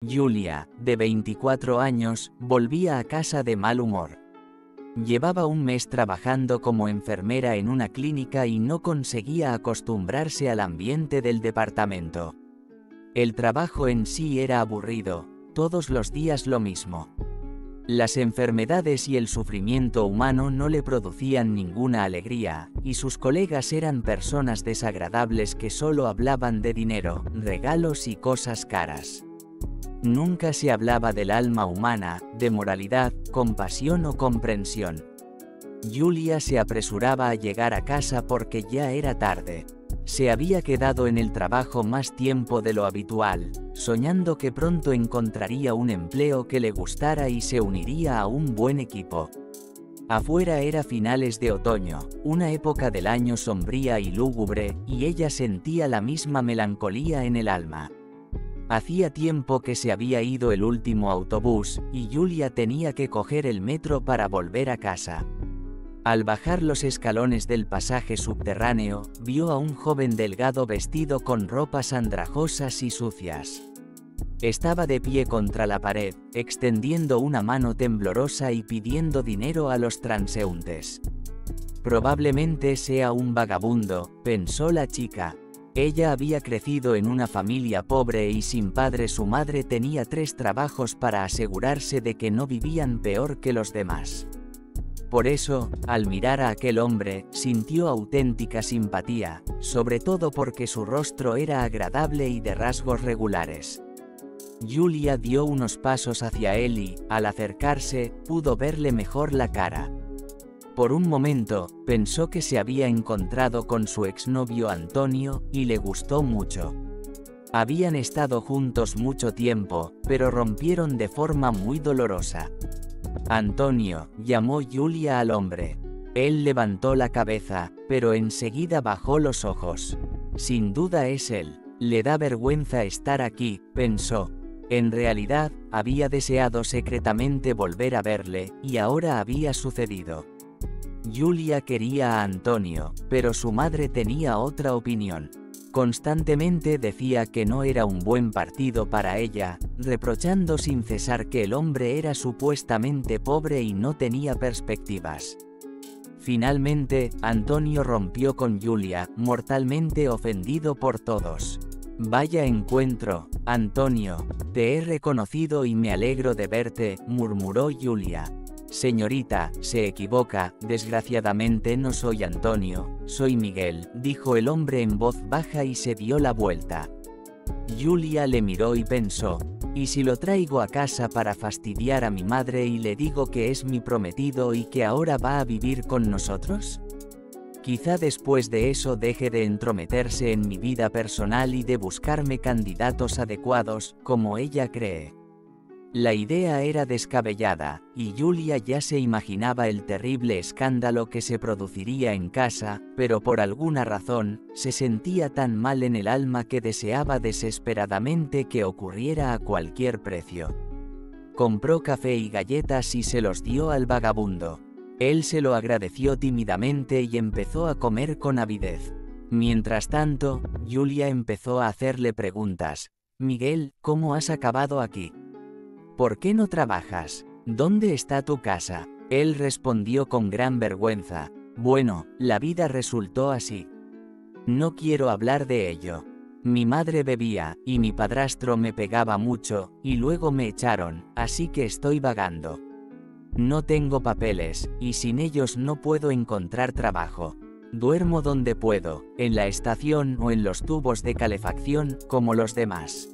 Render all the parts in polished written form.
Julia, de 24 años, volvía a casa de mal humor. Llevaba un mes trabajando como enfermera en una clínica y no conseguía acostumbrarse al ambiente del departamento. El trabajo en sí era aburrido, todos los días lo mismo. Las enfermedades y el sufrimiento humano no le producían ninguna alegría, y sus colegas eran personas desagradables que solo hablaban de dinero, regalos y cosas caras. Nunca se hablaba del alma humana, de moralidad, compasión o comprensión. Julia se apresuraba a llegar a casa porque ya era tarde. Se había quedado en el trabajo más tiempo de lo habitual, soñando que pronto encontraría un empleo que le gustara y se uniría a un buen equipo. Afuera era finales de otoño, una época del año sombría y lúgubre, y ella sentía la misma melancolía en el alma. Hacía tiempo que se había ido el último autobús, y Julia tenía que coger el metro para volver a casa. Al bajar los escalones del pasaje subterráneo, vio a un joven delgado vestido con ropas andrajosas y sucias. Estaba de pie contra la pared, extendiendo una mano temblorosa y pidiendo dinero a los transeúntes. Probablemente sea un vagabundo, pensó la chica. Ella había crecido en una familia pobre y sin padre. Su madre tenía 3 trabajos para asegurarse de que no vivían peor que los demás. Por eso, al mirar a aquel hombre, sintió auténtica simpatía, sobre todo porque su rostro era agradable y de rasgos regulares. Julia dio unos pasos hacia él y, al acercarse, pudo verle mejor la cara. Por un momento, pensó que se había encontrado con su exnovio Antonio, y le gustó mucho. Habían estado juntos mucho tiempo, pero rompieron de forma muy dolorosa. Antonio, llamó Julia al hombre. Él levantó la cabeza, pero enseguida bajó los ojos. Sin duda es él. Le da vergüenza estar aquí, pensó. En realidad, había deseado secretamente volver a verle, y ahora había sucedido. Julia quería a Antonio, pero su madre tenía otra opinión. Constantemente decía que no era un buen partido para ella, reprochando sin cesar que el hombre era supuestamente pobre y no tenía perspectivas. Finalmente, Antonio rompió con Julia, mortalmente ofendido por todos. Vaya encuentro, Antonio, te he reconocido y me alegro de verte, murmuró Julia. Señorita, se equivoca, desgraciadamente no soy Antonio, soy Miguel, dijo el hombre en voz baja y se dio la vuelta. Julia le miró y pensó, ¿y si lo traigo a casa para fastidiar a mi madre y le digo que es mi prometido y que ahora va a vivir con nosotros? Quizá después de eso deje de entrometerse en mi vida personal y de buscarme candidatos adecuados, como ella cree. La idea era descabellada, y Julia ya se imaginaba el terrible escándalo que se produciría en casa, pero por alguna razón, se sentía tan mal en el alma que deseaba desesperadamente que ocurriera a cualquier precio. Compró café y galletas y se los dio al vagabundo. Él se lo agradeció tímidamente y empezó a comer con avidez. Mientras tanto, Julia empezó a hacerle preguntas. Miguel, ¿cómo has acabado aquí? ¿Por qué no trabajas? ¿Dónde está tu casa? Él respondió con gran vergüenza. Bueno, la vida resultó así. No quiero hablar de ello. Mi madre bebía, y mi padrastro me pegaba mucho, y luego me echaron, así que estoy vagando. No tengo papeles, y sin ellos no puedo encontrar trabajo. Duermo donde puedo, en la estación o en los tubos de calefacción, como los demás.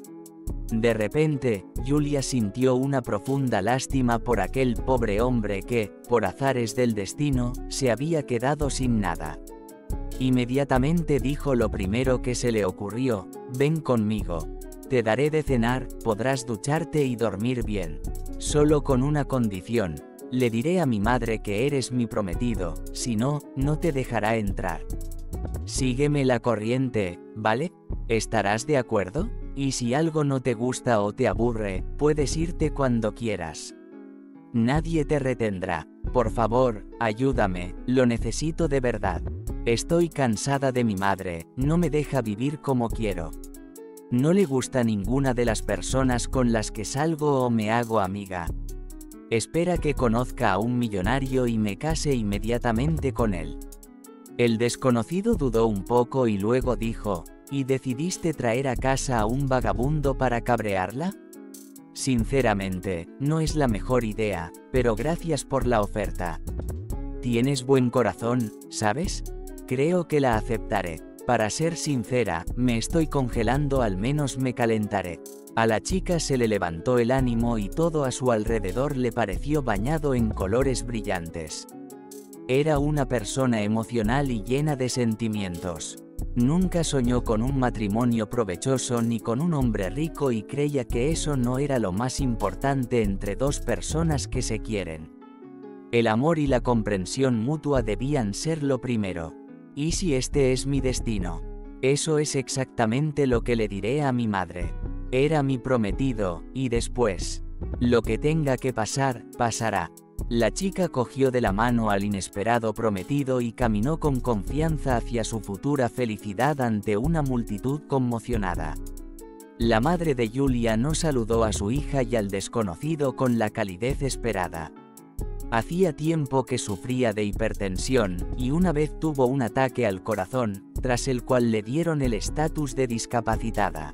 De repente, Julia sintió una profunda lástima por aquel pobre hombre que, por azares del destino, se había quedado sin nada. Inmediatamente dijo lo primero que se le ocurrió: ven conmigo. Te daré de cenar, podrás ducharte y dormir bien. Solo con una condición. Le diré a mi madre que eres mi prometido, si no, no te dejará entrar. Sígueme la corriente, ¿vale? ¿Estarás de acuerdo? Y si algo no te gusta o te aburre, puedes irte cuando quieras. Nadie te retendrá. Por favor, ayúdame, lo necesito de verdad. Estoy cansada de mi madre, no me deja vivir como quiero. No le gusta ninguna de las personas con las que salgo o me hago amiga. Espera que conozca a un millonario y me case inmediatamente con él. El desconocido dudó un poco y luego dijo, ¿y decidiste traer a casa a un vagabundo para cabrearla? Sinceramente, no es la mejor idea, pero gracias por la oferta. Tienes buen corazón, ¿sabes? Creo que la aceptaré. Para ser sincera, me estoy congelando, al menos me calentaré. A la chica se le levantó el ánimo y todo a su alrededor le pareció bañado en colores brillantes. Era una persona emocional y llena de sentimientos. Nunca soñó con un matrimonio provechoso ni con un hombre rico y creía que eso no era lo más importante entre dos personas que se quieren. El amor y la comprensión mutua debían ser lo primero. ¿Y si este es mi destino? Eso es exactamente lo que le diré a mi madre. Era mi prometido, y después, lo que tenga que pasar, pasará. La chica cogió de la mano al inesperado prometido y caminó con confianza hacia su futura felicidad ante una multitud conmocionada. La madre de Julia no saludó a su hija y al desconocido con la calidez esperada. Hacía tiempo que sufría de hipertensión, y una vez tuvo un ataque al corazón, tras el cual le dieron el estatus de discapacitada.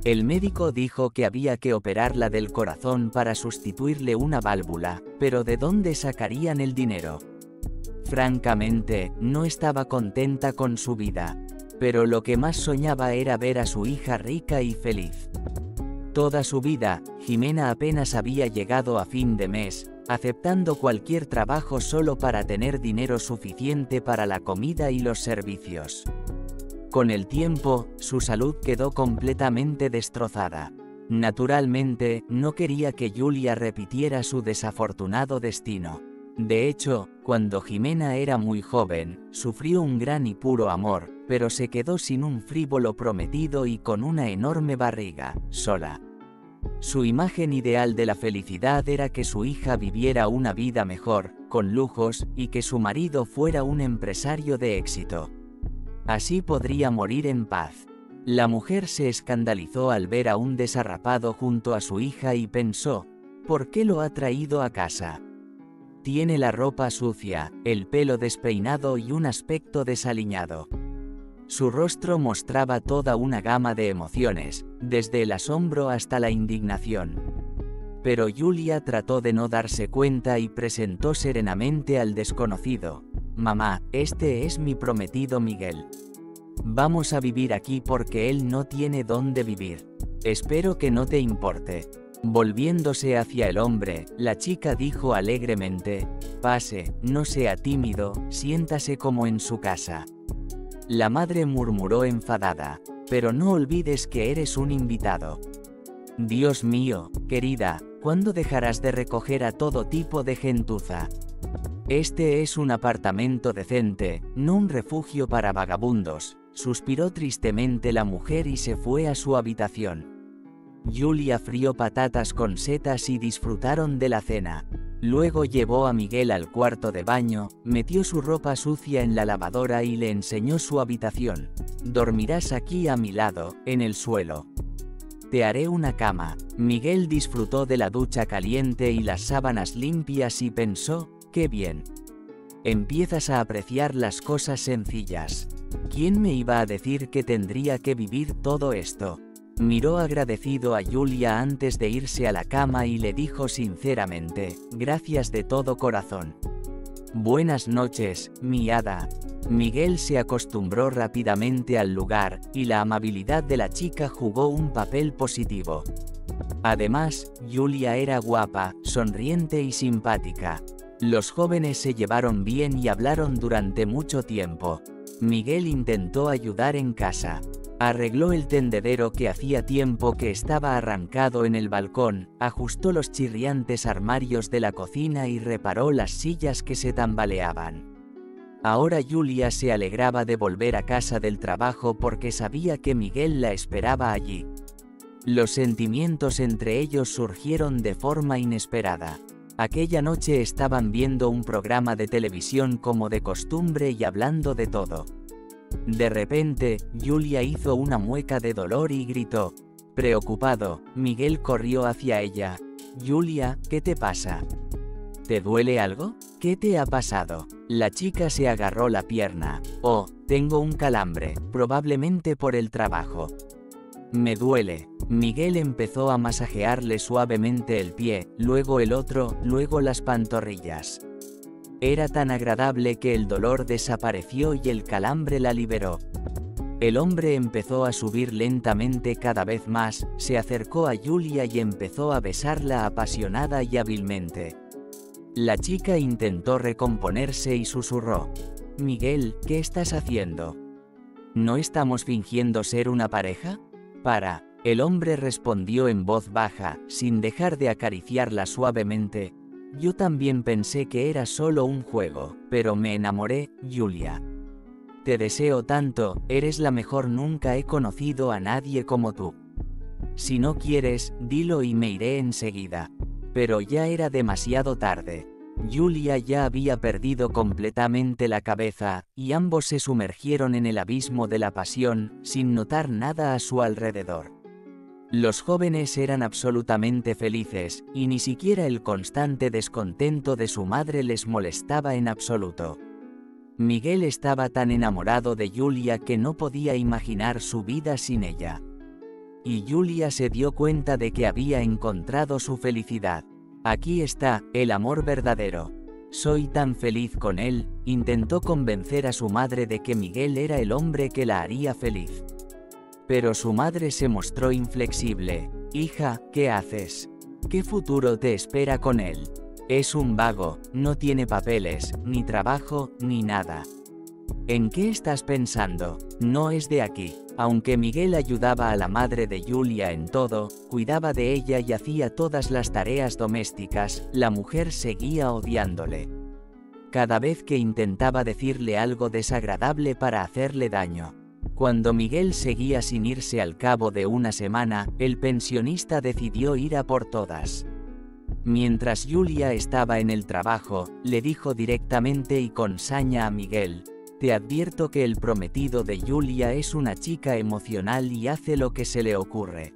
El médico dijo que había que operarla del corazón para sustituirle una válvula, pero ¿de dónde sacarían el dinero? Francamente, no estaba contenta con su vida, pero lo que más soñaba era ver a su hija rica y feliz. Toda su vida, Jimena apenas había llegado a fin de mes, aceptando cualquier trabajo solo para tener dinero suficiente para la comida y los servicios. Con el tiempo, su salud quedó completamente destrozada. Naturalmente, no quería que Julia repitiera su desafortunado destino. De hecho, cuando Jimena era muy joven, sufrió un gran y puro amor, pero se quedó sin un frívolo prometido y con una enorme barriga, sola. Su imagen ideal de la felicidad era que su hija viviera una vida mejor, con lujos, y que su marido fuera un empresario de éxito. Así podría morir en paz. La mujer se escandalizó al ver a un desarrapado junto a su hija y pensó, ¿por qué lo ha traído a casa? Tiene la ropa sucia, el pelo despeinado y un aspecto desaliñado. Su rostro mostraba toda una gama de emociones, desde el asombro hasta la indignación. Pero Julia trató de no darse cuenta y presentó serenamente al desconocido. «Mamá, este es mi prometido Miguel. Vamos a vivir aquí porque él no tiene dónde vivir. Espero que no te importe». Volviéndose hacia el hombre, la chica dijo alegremente, «Pase, no sea tímido, siéntase como en su casa». La madre murmuró enfadada, «Pero no olvides que eres un invitado». «Dios mío, querida, ¿cuándo dejarás de recoger a todo tipo de gentuza? Este es un apartamento decente, no un refugio para vagabundos», suspiró tristemente la mujer y se fue a su habitación. Julia frió patatas con setas y disfrutaron de la cena. Luego llevó a Miguel al cuarto de baño, metió su ropa sucia en la lavadora y le enseñó su habitación. «Dormirás aquí a mi lado, en el suelo. Te haré una cama». Miguel disfrutó de la ducha caliente y las sábanas limpias y pensó, «Qué bien. Empiezas a apreciar las cosas sencillas. ¿Quién me iba a decir que tendría que vivir todo esto?». Miró agradecido a Julia antes de irse a la cama y le dijo sinceramente, «Gracias de todo corazón». «Buenas noches, mi hada». Miguel se acostumbró rápidamente al lugar, y la amabilidad de la chica jugó un papel positivo. Además, Julia era guapa, sonriente y simpática. Los jóvenes se llevaron bien y hablaron durante mucho tiempo. Miguel intentó ayudar en casa. Arregló el tendedero que hacía tiempo que estaba arrancado en el balcón, ajustó los chirriantes armarios de la cocina y reparó las sillas que se tambaleaban. Ahora Julia se alegraba de volver a casa del trabajo porque sabía que Miguel la esperaba allí. Los sentimientos entre ellos surgieron de forma inesperada. Aquella noche estaban viendo un programa de televisión como de costumbre y hablando de todo. De repente, Julia hizo una mueca de dolor y gritó. Preocupado, Miguel corrió hacia ella. Julia, ¿qué te pasa? ¿Te duele algo? ¿Qué te ha pasado? La chica se agarró la pierna. Oh, tengo un calambre, probablemente por el trabajo. Me duele. Miguel empezó a masajearle suavemente el pie, luego el otro, luego las pantorrillas. Era tan agradable que el dolor desapareció y el calambre la liberó. El hombre empezó a subir lentamente cada vez más, se acercó a Julia y empezó a besarla apasionada y hábilmente. La chica intentó recomponerse y susurró. Miguel, ¿qué estás haciendo? ¿No estamos fingiendo ser una pareja? Para. El hombre respondió en voz baja, sin dejar de acariciarla suavemente. Yo también pensé que era solo un juego, pero me enamoré, Julia. Te deseo tanto, eres la mejor, nunca he conocido a nadie como tú. Si no quieres, dilo y me iré enseguida. Pero ya era demasiado tarde. Julia ya había perdido completamente la cabeza, y ambos se sumergieron en el abismo de la pasión, sin notar nada a su alrededor. Los jóvenes eran absolutamente felices, y ni siquiera el constante descontento de su madre les molestaba en absoluto. Miguel estaba tan enamorado de Julia que no podía imaginar su vida sin ella. Y Julia se dio cuenta de que había encontrado su felicidad. Aquí está, el amor verdadero. Soy tan feliz con él, intentó convencer a su madre de que Miguel era el hombre que la haría feliz. Pero su madre se mostró inflexible. Hija, ¿qué haces? ¿Qué futuro te espera con él? Es un vago, no tiene papeles, ni trabajo, ni nada. ¿En qué estás pensando? No es de aquí. Aunque Miguel ayudaba a la madre de Julia en todo, cuidaba de ella y hacía todas las tareas domésticas, la mujer seguía odiándole. Cada vez que intentaba decirle algo desagradable para hacerle daño. Cuando Miguel seguía sin irse al cabo de una semana, el pensionista decidió ir a por todas. Mientras Julia estaba en el trabajo, le dijo directamente y con saña a Miguel. Te advierto que el prometido de Julia es una chica emocional y hace lo que se le ocurre.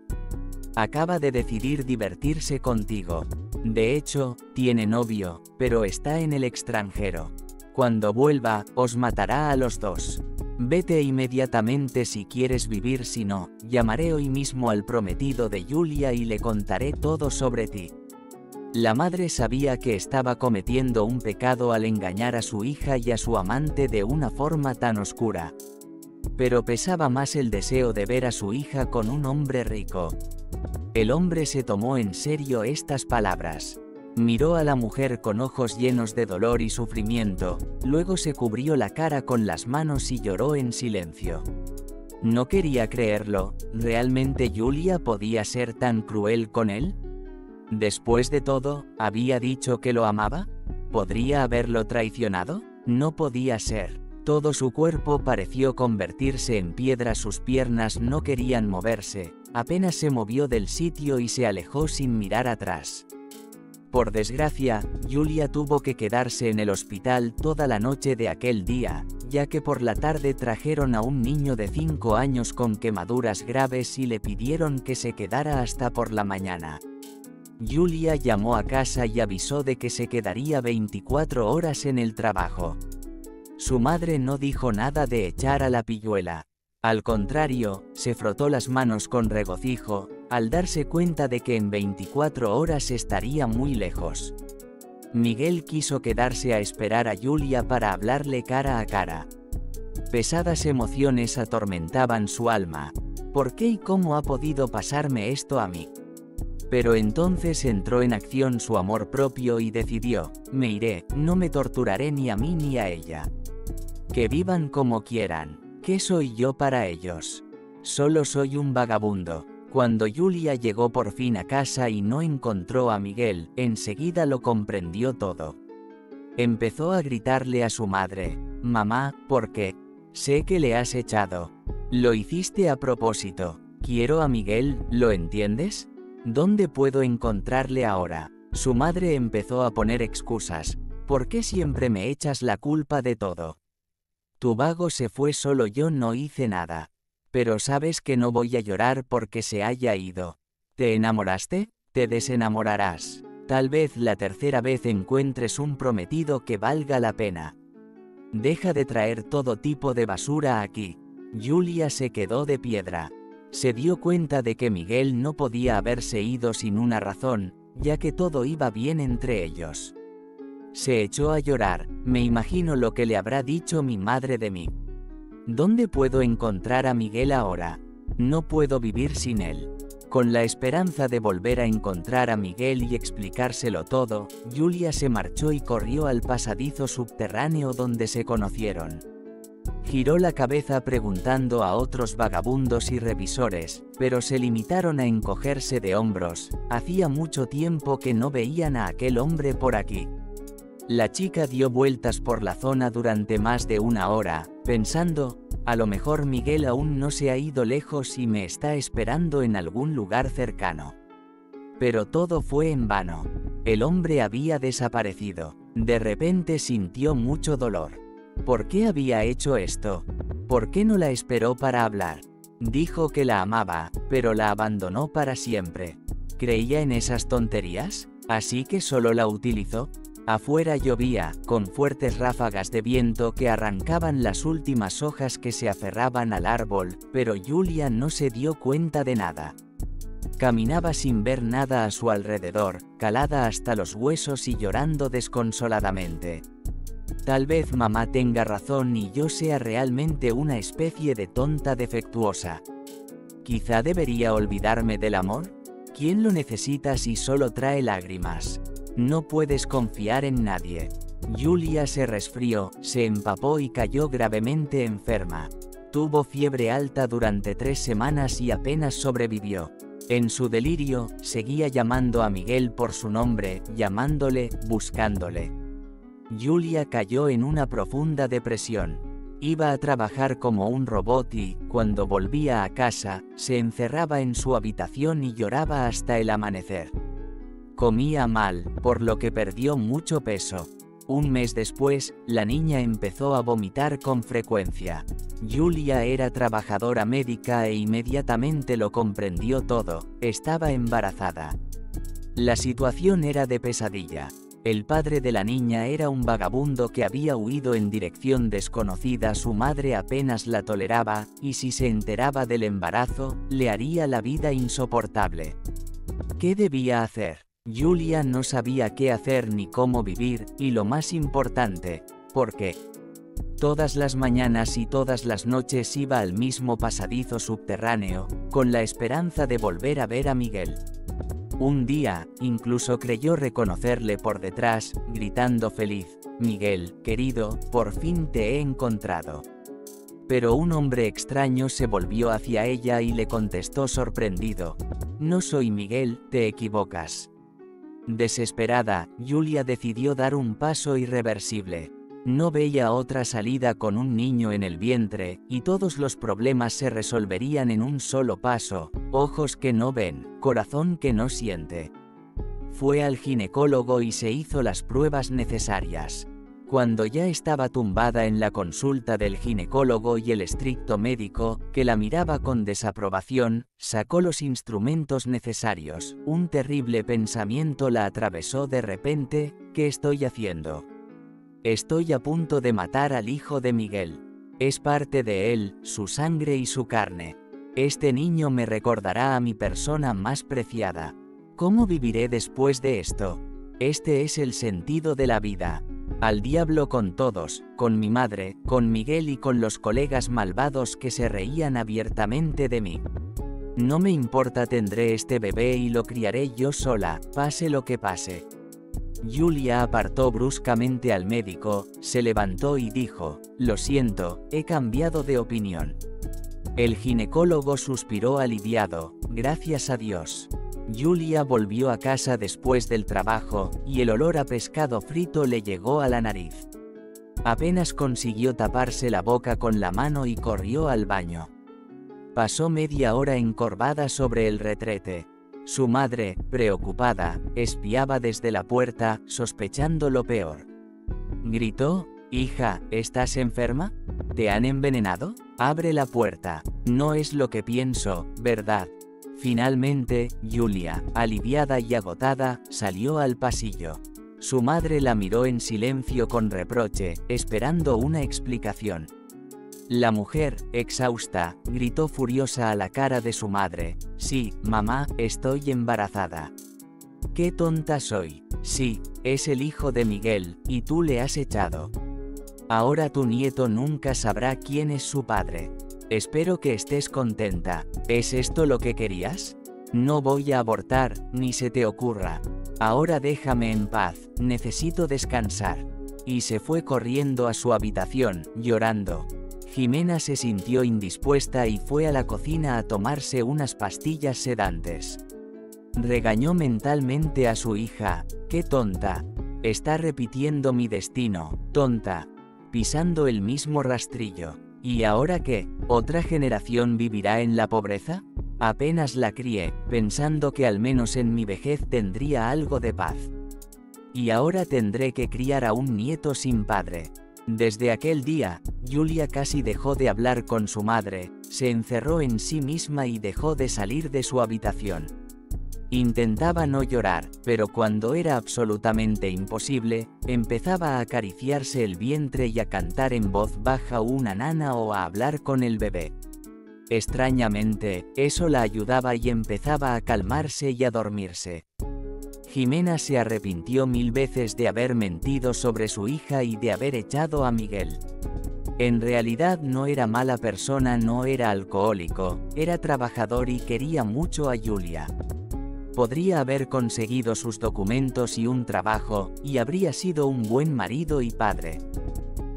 Acaba de decidir divertirse contigo. De hecho, tiene novio, pero está en el extranjero. Cuando vuelva, os matará a los dos. Vete inmediatamente si quieres vivir, si no, llamaré hoy mismo al prometido de Julia y le contaré todo sobre ti. La madre sabía que estaba cometiendo un pecado al engañar a su hija y a su amante de una forma tan oscura. Pero pesaba más el deseo de ver a su hija con un hombre rico. El hombre se tomó en serio estas palabras. Miró a la mujer con ojos llenos de dolor y sufrimiento, luego se cubrió la cara con las manos y lloró en silencio. No quería creerlo, ¿realmente Julia podía ser tan cruel con él? Después de todo, ¿había dicho que lo amaba? ¿Podría haberlo traicionado? No podía ser. Todo su cuerpo pareció convertirse en piedra, sus piernas no querían moverse, apenas se movió del sitio y se alejó sin mirar atrás. Por desgracia, Julia tuvo que quedarse en el hospital toda la noche de aquel día, ya que por la tarde trajeron a un niño de 5 años con quemaduras graves y le pidieron que se quedara hasta por la mañana. Julia llamó a casa y avisó de que se quedaría 24 horas en el trabajo. Su madre no dijo nada de echar a la pilluela. Al contrario, se frotó las manos con regocijo, al darse cuenta de que en 24 horas estaría muy lejos. Miguel quiso quedarse a esperar a Julia para hablarle cara a cara. Pesadas emociones atormentaban su alma. ¿Por qué y cómo ha podido pasarme esto a mí? Pero entonces entró en acción su amor propio y decidió, me iré, no me torturaré ni a mí ni a ella. Que vivan como quieran, ¿qué soy yo para ellos? Solo soy un vagabundo. Cuando Julia llegó por fin a casa y no encontró a Miguel, enseguida lo comprendió todo. Empezó a gritarle a su madre, mamá, ¿por qué? Sé que le has echado. Lo hiciste a propósito. Quiero a Miguel, ¿lo entiendes? ¿Dónde puedo encontrarle ahora? Su madre empezó a poner excusas. ¿Por qué siempre me echas la culpa de todo? Tu vago se fue solo, yo no hice nada. Pero sabes que no voy a llorar porque se haya ido. ¿Te enamoraste? Te desenamorarás. Tal vez la tercera vez encuentres un prometido que valga la pena. Deja de traer todo tipo de basura aquí. Julia se quedó de piedra. Se dio cuenta de que Miguel no podía haberse ido sin una razón, ya que todo iba bien entre ellos. Se echó a llorar. Me imagino lo que le habrá dicho mi madre de mí. ¿Dónde puedo encontrar a Miguel ahora? No puedo vivir sin él. Con la esperanza de volver a encontrar a Miguel y explicárselo todo, Julia se marchó y corrió al pasadizo subterráneo donde se conocieron. Giró la cabeza preguntando a otros vagabundos y revisores, pero se limitaron a encogerse de hombros. Hacía mucho tiempo que no veían a aquel hombre por aquí. La chica dio vueltas por la zona durante más de una hora, pensando, a lo mejor Miguel aún no se ha ido lejos y me está esperando en algún lugar cercano. Pero todo fue en vano. El hombre había desaparecido. De repente sintió mucho dolor. ¿Por qué había hecho esto? ¿Por qué no la esperó para hablar? Dijo que la amaba, pero la abandonó para siempre. ¿Creía en esas tonterías? ¿Así que solo la utilizó? Afuera llovía, con fuertes ráfagas de viento que arrancaban las últimas hojas que se aferraban al árbol, pero Julia no se dio cuenta de nada. Caminaba sin ver nada a su alrededor, calada hasta los huesos y llorando desconsoladamente. Tal vez mamá tenga razón y yo sea realmente una especie de tonta defectuosa. Quizá debería olvidarme del amor. ¿Quién lo necesita si solo trae lágrimas? No puedes confiar en nadie. Julia se resfrió, se empapó y cayó gravemente enferma. Tuvo fiebre alta durante 3 semanas y apenas sobrevivió. En su delirio, seguía llamando a Miguel por su nombre, llamándole, buscándole. Julia cayó en una profunda depresión. Iba a trabajar como un robot y, cuando volvía a casa, se encerraba en su habitación y lloraba hasta el amanecer. Comía mal, por lo que perdió mucho peso. Un mes después, la niña empezó a vomitar con frecuencia. Julia era trabajadora médica e inmediatamente lo comprendió todo. Estaba embarazada. La situación era de pesadilla. El padre de la niña era un vagabundo que había huido en dirección desconocida. Su madre apenas la toleraba, y si se enteraba del embarazo, le haría la vida insoportable. ¿Qué debía hacer? Julia no sabía qué hacer ni cómo vivir, y lo más importante, ¿por qué? Todas las mañanas y todas las noches iba al mismo pasadizo subterráneo, con la esperanza de volver a ver a Miguel. Un día, incluso creyó reconocerle por detrás, gritando feliz, «Miguel, querido, por fin te he encontrado». Pero un hombre extraño se volvió hacia ella y le contestó sorprendido, «No soy Miguel, te equivocas». Desesperada, Julia decidió dar un paso irreversible. No veía otra salida con un niño en el vientre, y todos los problemas se resolverían en un solo paso: ojos que no ven, corazón que no siente. Fue al ginecólogo y se hizo las pruebas necesarias. Cuando ya estaba tumbada en la consulta del ginecólogo y el estricto médico, que la miraba con desaprobación, sacó los instrumentos necesarios. Un terrible pensamiento la atravesó de repente: ¿qué estoy haciendo? Estoy a punto de matar al hijo de Miguel. Es parte de él, su sangre y su carne. Este niño me recordará a mi persona más preciada. ¿Cómo viviré después de esto? Este es el sentido de la vida. Al diablo con todos, con mi madre, con Miguel y con los colegas malvados que se reían abiertamente de mí. No me importa, tendré este bebé y lo criaré yo sola, pase lo que pase. Julia apartó bruscamente al médico, se levantó y dijo, «Lo siento, he cambiado de opinión». El ginecólogo suspiró aliviado, «Gracias a Dios». Julia volvió a casa después del trabajo, y el olor a pescado frito le llegó a la nariz. Apenas consiguió taparse la boca con la mano y corrió al baño. Pasó media hora encorvada sobre el retrete. Su madre, preocupada, espiaba desde la puerta, sospechando lo peor. Gritó, Hija, ¿estás enferma? ¿Te han envenenado? Abre la puerta. No es lo que pienso, ¿verdad? Finalmente, Julia, aliviada y agotada, salió al pasillo. Su madre la miró en silencio con reproche, esperando una explicación. La mujer, exhausta, gritó furiosa a la cara de su madre: «Sí, mamá, estoy embarazada». «¡Qué tonta soy! Sí, es el hijo de Miguel, y tú le has echado. Ahora tu nieto nunca sabrá quién es su padre. Espero que estés contenta. ¿Es esto lo que querías? No voy a abortar, ni se te ocurra. Ahora déjame en paz, necesito descansar». Y se fue corriendo a su habitación, llorando. Jimena se sintió indispuesta y fue a la cocina a tomarse unas pastillas sedantes. Regañó mentalmente a su hija: «¡Qué tonta! Está repitiendo mi destino, tonta, pisando el mismo rastrillo. ¿Y ahora qué? ¿Otra generación vivirá en la pobreza?». Apenas la crié, pensando que al menos en mi vejez tendría algo de paz. Y ahora tendré que criar a un nieto sin padre. Desde aquel día, Julia casi dejó de hablar con su madre, se encerró en sí misma y dejó de salir de su habitación. Intentaba no llorar, pero cuando era absolutamente imposible, empezaba a acariciarse el vientre y a cantar en voz baja una nana o a hablar con el bebé. Extrañamente, eso la ayudaba y empezaba a calmarse y a dormirse. Jimena se arrepintió 1000 veces de haber mentido sobre su hija y de haber echado a Miguel. En realidad no era mala persona, no era alcohólico, era trabajador y quería mucho a Julia. Podría haber conseguido sus documentos y un trabajo, y habría sido un buen marido y padre.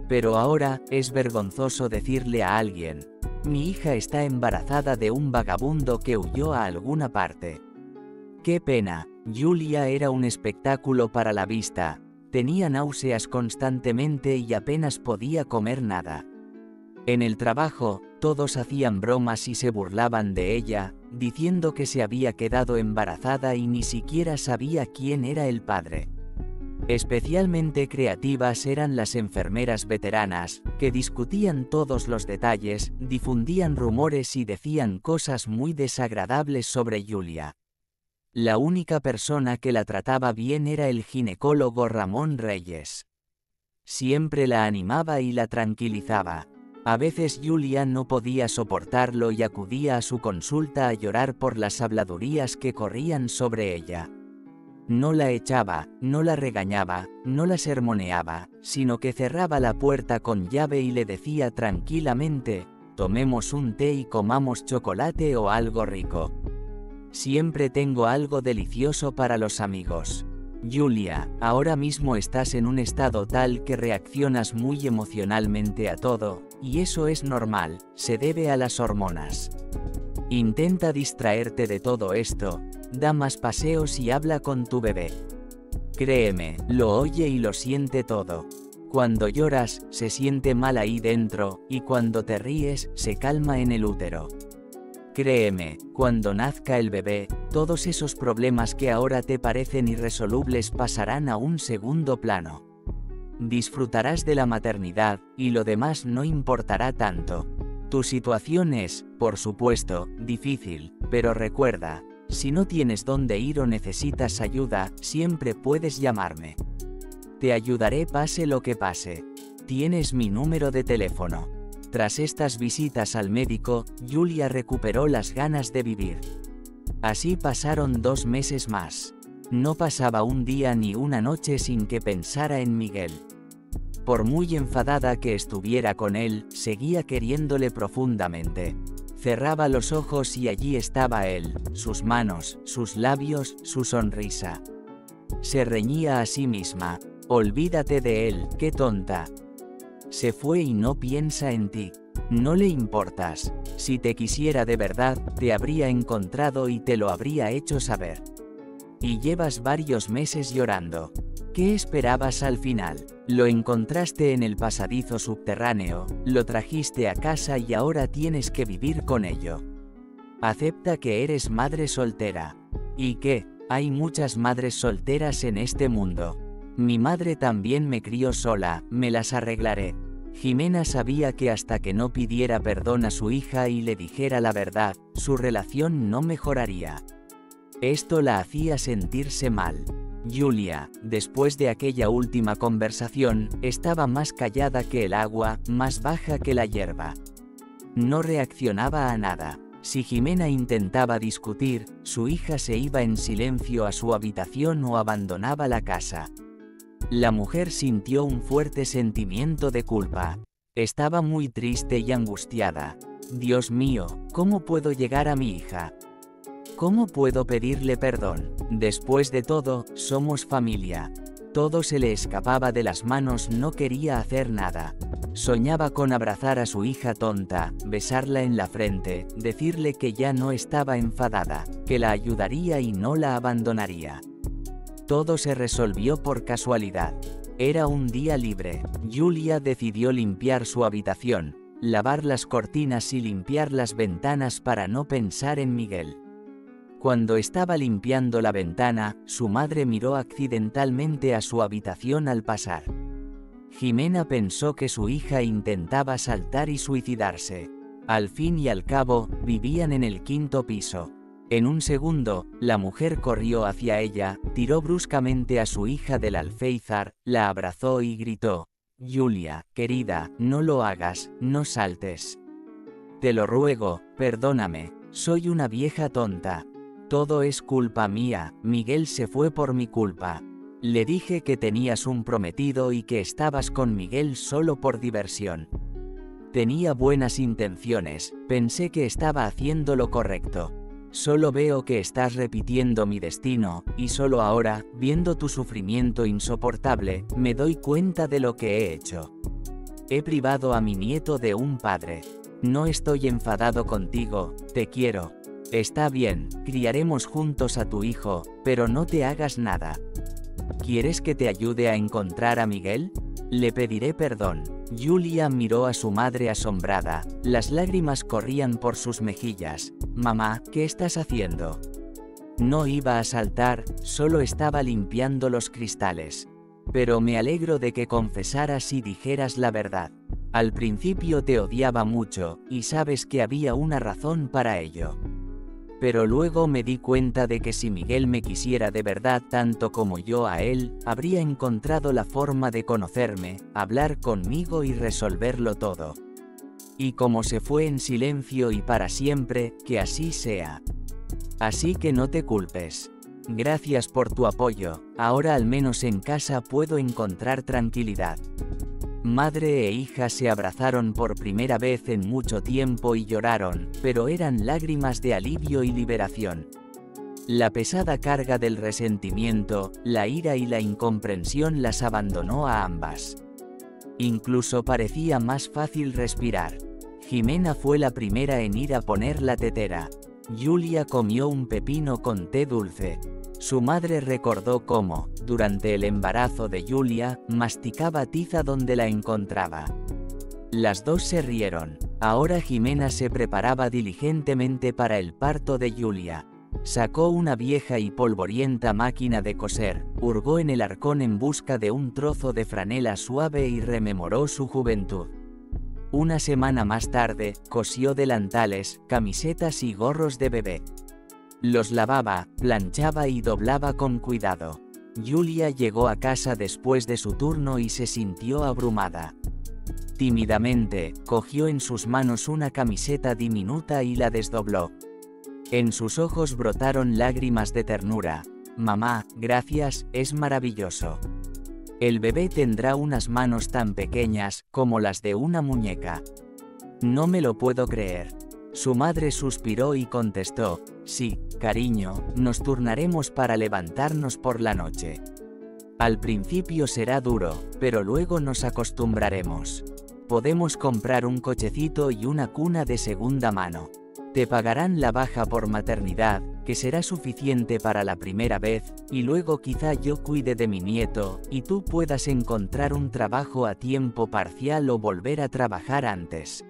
Pero ahora, es vergonzoso decirle a alguien: «Mi hija está embarazada de un vagabundo que huyó a alguna parte». ¡Qué pena! Julia era un espectáculo para la vista, tenía náuseas constantemente y apenas podía comer nada. En el trabajo, todos hacían bromas y se burlaban de ella, diciendo que se había quedado embarazada y ni siquiera sabía quién era el padre. Especialmente creativas eran las enfermeras veteranas, que discutían todos los detalles, difundían rumores y decían cosas muy desagradables sobre Julia. La única persona que la trataba bien era el ginecólogo Ramón Reyes. Siempre la animaba y la tranquilizaba. A veces Julia no podía soportarlo y acudía a su consulta a llorar por las habladurías que corrían sobre ella. No la echaba, no la regañaba, no la sermoneaba, sino que cerraba la puerta con llave y le decía tranquilamente: «Tomemos un té y comamos chocolate o algo rico. Siempre tengo algo delicioso para los amigos. Julia, ahora mismo estás en un estado tal que reaccionas muy emocionalmente a todo, y eso es normal, se debe a las hormonas. Intenta distraerte de todo esto, da más paseos y habla con tu bebé. Créeme, lo oye y lo siente todo. Cuando lloras, se siente mal ahí dentro, y cuando te ríes, se calma en el útero. Créeme, cuando nazca el bebé, todos esos problemas que ahora te parecen irresolubles pasarán a un segundo plano. Disfrutarás de la maternidad, y lo demás no importará tanto. Tu situación es, por supuesto, difícil, pero recuerda, si no tienes dónde ir o necesitas ayuda, siempre puedes llamarme. Te ayudaré pase lo que pase. Tienes mi número de teléfono». Tras estas visitas al médico, Julia recuperó las ganas de vivir. Así pasaron 2 meses más. No pasaba un día ni una noche sin que pensara en Miguel. Por muy enfadada que estuviera con él, seguía queriéndole profundamente. Cerraba los ojos y allí estaba él, sus manos, sus labios, su sonrisa. Se reñía a sí misma: «Olvídate de él, qué tonta. Se fue y no piensa en ti. No le importas. Si te quisiera de verdad, te habría encontrado y te lo habría hecho saber. Y llevas varios meses llorando. ¿Qué esperabas al final? Lo encontraste en el pasadizo subterráneo, lo trajiste a casa y ahora tienes que vivir con ello. Acepta que eres madre soltera. ¿Y qué? Hay muchas madres solteras en este mundo. Mi madre también me crió sola, me las arreglaré. Jimena sabía que hasta que no pidiera perdón a su hija y le dijera la verdad, su relación no mejoraría. Esto la hacía sentirse mal. Julia, después de aquella última conversación, estaba más callada que el agua, más baja que la hierba. No reaccionaba a nada. Si Jimena intentaba discutir, su hija se iba en silencio a su habitación o abandonaba la casa. La mujer sintió un fuerte sentimiento de culpa. Estaba muy triste y angustiada. Dios mío, ¿cómo puedo llegar a mi hija? ¿Cómo puedo pedirle perdón? Después de todo, somos familia. Todo se le escapaba de las manos, no quería hacer nada. Soñaba con abrazar a su hija tonta, besarla en la frente, decirle que ya no estaba enfadada, que la ayudaría y no la abandonaría. Todo se resolvió por casualidad. Era un día libre. Julia decidió limpiar su habitación, lavar las cortinas y limpiar las ventanas para no pensar en Miguel. Cuando estaba limpiando la ventana, su madre miró accidentalmente a su habitación al pasar. Jimena pensó que su hija intentaba saltar y suicidarse. Al fin y al cabo, vivían en el 5º piso. En un segundo, la mujer corrió hacia ella, tiró bruscamente a su hija del alféizar, la abrazó y gritó: «Julia, querida, no lo hagas, no saltes. Te lo ruego, perdóname, soy una vieja tonta. Todo es culpa mía, Miguel se fue por mi culpa. Le dije que tenías un prometido y que estabas con Miguel solo por diversión. Tenía buenas intenciones, pensé que estaba haciendo lo correcto. Solo veo que estás repitiendo mi destino, y solo ahora, viendo tu sufrimiento insoportable, me doy cuenta de lo que he hecho. He privado a mi nieto de un padre. No estoy enfadado contigo, te quiero. Está bien, criaremos juntos a tu hijo, pero no te hagas nada. ¿Quieres que te ayude a encontrar a Miguel? Le pediré perdón». Julia miró a su madre asombrada, las lágrimas corrían por sus mejillas. «Mamá, ¿qué estás haciendo?» «No iba a saltar, solo estaba limpiando los cristales. Pero me alegro de que confesaras y dijeras la verdad. Al principio te odiaba mucho, y sabes que había una razón para ello. Pero luego me di cuenta de que si Miguel me quisiera de verdad tanto como yo a él, habría encontrado la forma de conocerme, hablar conmigo y resolverlo todo. Y como se fue en silencio y para siempre, que así sea. Así que no te culpes. Gracias por tu apoyo, ahora al menos en casa puedo encontrar tranquilidad». Madre e hija se abrazaron por primera vez en mucho tiempo y lloraron, pero eran lágrimas de alivio y liberación. La pesada carga del resentimiento, la ira y la incomprensión las abandonó a ambas. Incluso parecía más fácil respirar. Jimena fue la primera en ir a poner la tetera. Julia comió un pepino con té dulce. Su madre recordó cómo, durante el embarazo de Julia, masticaba tiza donde la encontraba. Las dos se rieron. Ahora Jimena se preparaba diligentemente para el parto de Julia. Sacó una vieja y polvorienta máquina de coser, hurgó en el arcón en busca de un trozo de franela suave y rememoró su juventud. Una semana más tarde, cosió delantales, camisetas y gorros de bebé. Los lavaba, planchaba y doblaba con cuidado. Julia llegó a casa después de su turno y se sintió abrumada. Tímidamente, cogió en sus manos una camiseta diminuta y la desdobló. En sus ojos brotaron lágrimas de ternura. «Mamá, gracias, es maravilloso. El bebé tendrá unas manos tan pequeñas como las de una muñeca. No me lo puedo creer». Su madre suspiró y contestó: «Sí, cariño, nos turnaremos para levantarnos por la noche. Al principio será duro, pero luego nos acostumbraremos. Podemos comprar un cochecito y una cuna de segunda mano. Te pagarán la baja por maternidad, que será suficiente para la primera vez, y luego quizá yo cuide de mi nieto, y tú puedas encontrar un trabajo a tiempo parcial o volver a trabajar antes.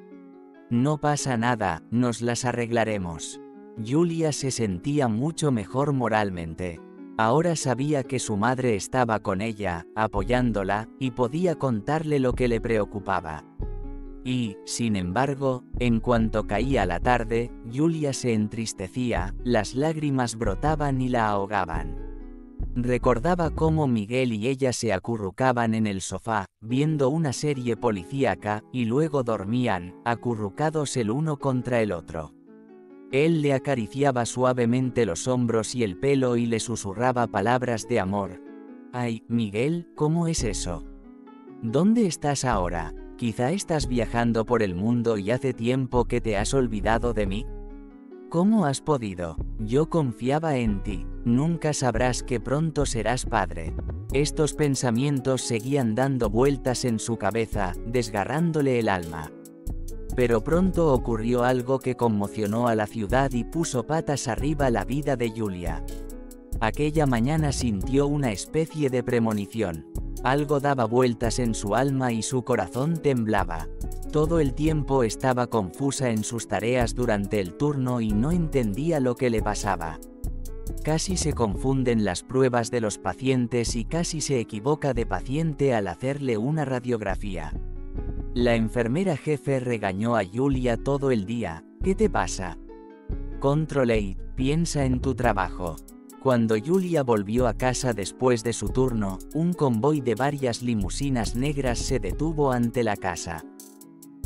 No pasa nada, nos las arreglaremos». Julia se sentía mucho mejor moralmente. Ahora sabía que su madre estaba con ella, apoyándola, y podía contarle lo que le preocupaba. Y, sin embargo, en cuanto caía la tarde, Julia se entristecía, las lágrimas brotaban y la ahogaban. Recordaba cómo Miguel y ella se acurrucaban en el sofá, viendo una serie policíaca, y luego dormían, acurrucados el uno contra el otro. Él le acariciaba suavemente los hombros y el pelo y le susurraba palabras de amor. «Ay, Miguel, ¿cómo es eso? ¿Dónde estás ahora? Quizá estás viajando por el mundo y hace tiempo que te has olvidado de mí. ¿Cómo has podido? Yo confiaba en ti. Nunca sabrás que pronto serás padre». Estos pensamientos seguían dando vueltas en su cabeza, desgarrándole el alma. Pero pronto ocurrió algo que conmocionó a la ciudad y puso patas arriba la vida de Julia. Aquella mañana sintió una especie de premonición. Algo daba vueltas en su alma y su corazón temblaba. Todo el tiempo estaba confusa en sus tareas durante el turno y no entendía lo que le pasaba. Casi se confunden las pruebas de los pacientes y casi se equivoca de paciente al hacerle una radiografía. La enfermera jefe regañó a Julia todo el día. «¿Qué te pasa? Controlate, piensa en tu trabajo». Cuando Julia volvió a casa después de su turno, un convoy de varias limusinas negras se detuvo ante la casa.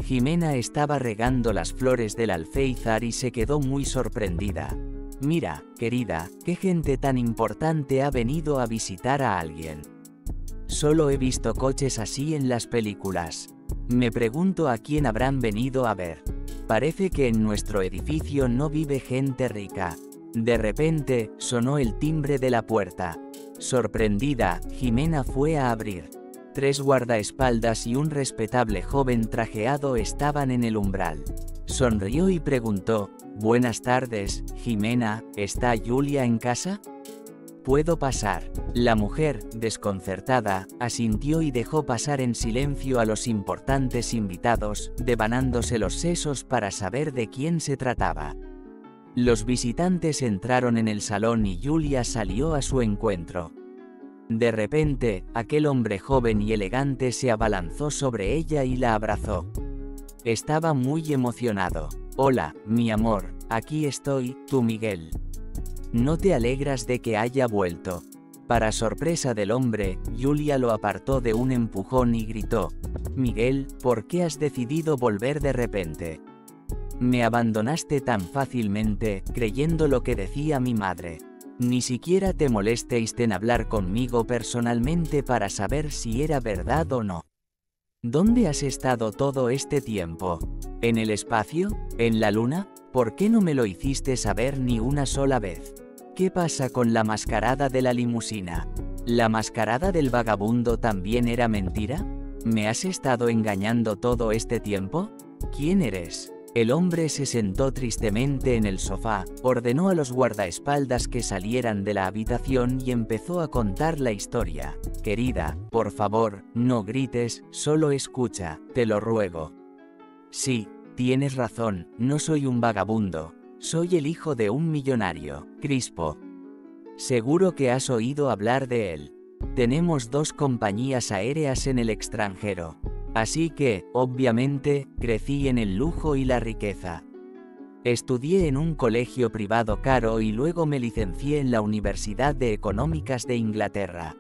Jimena estaba regando las flores del alféizar y se quedó muy sorprendida. «Mira, querida, qué gente tan importante ha venido a visitar a alguien. Solo he visto coches así en las películas. Me pregunto a quién habrán venido a ver. Parece que en nuestro edificio no vive gente rica». De repente, sonó el timbre de la puerta. Sorprendida, Jimena fue a abrir. 3 guardaespaldas y un respetable joven trajeado estaban en el umbral. Sonrió y preguntó: «Buenas tardes, Jimena, ¿está Julia en casa?» «¿Puedo pasar?» La mujer, desconcertada, asintió y dejó pasar en silencio a los importantes invitados, devanándose los sesos para saber de quién se trataba. Los visitantes entraron en el salón y Julia salió a su encuentro. De repente, aquel hombre joven y elegante se abalanzó sobre ella y la abrazó. Estaba muy emocionado. «Hola, mi amor, aquí estoy, tu Miguel. ¿No te alegras de que haya vuelto?» Para sorpresa del hombre, Julia lo apartó de un empujón y gritó: «Miguel, ¿por qué has decidido volver de repente? Me abandonaste tan fácilmente, creyendo lo que decía mi madre. Ni siquiera te molestéis en hablar conmigo personalmente para saber si era verdad o no. ¿Dónde has estado todo este tiempo? ¿En el espacio? ¿En la luna? ¿Por qué no me lo hiciste saber ni una sola vez? ¿Qué pasa con la mascarada de la limusina? ¿La mascarada del vagabundo también era mentira? ¿Me has estado engañando todo este tiempo? ¿Quién eres?» El hombre se sentó tristemente en el sofá, ordenó a los guardaespaldas que salieran de la habitación y empezó a contar la historia. «Querida, por favor, no grites, solo escucha, te lo ruego. Sí, tienes razón, no soy un vagabundo. Soy el hijo de un millonario, Crispo. Seguro que has oído hablar de él. Tenemos 2 compañías aéreas en el extranjero. Así que, obviamente, crecí en el lujo y la riqueza. Estudié en un colegio privado caro y luego me licencié en la Universidad de Económicas de Inglaterra.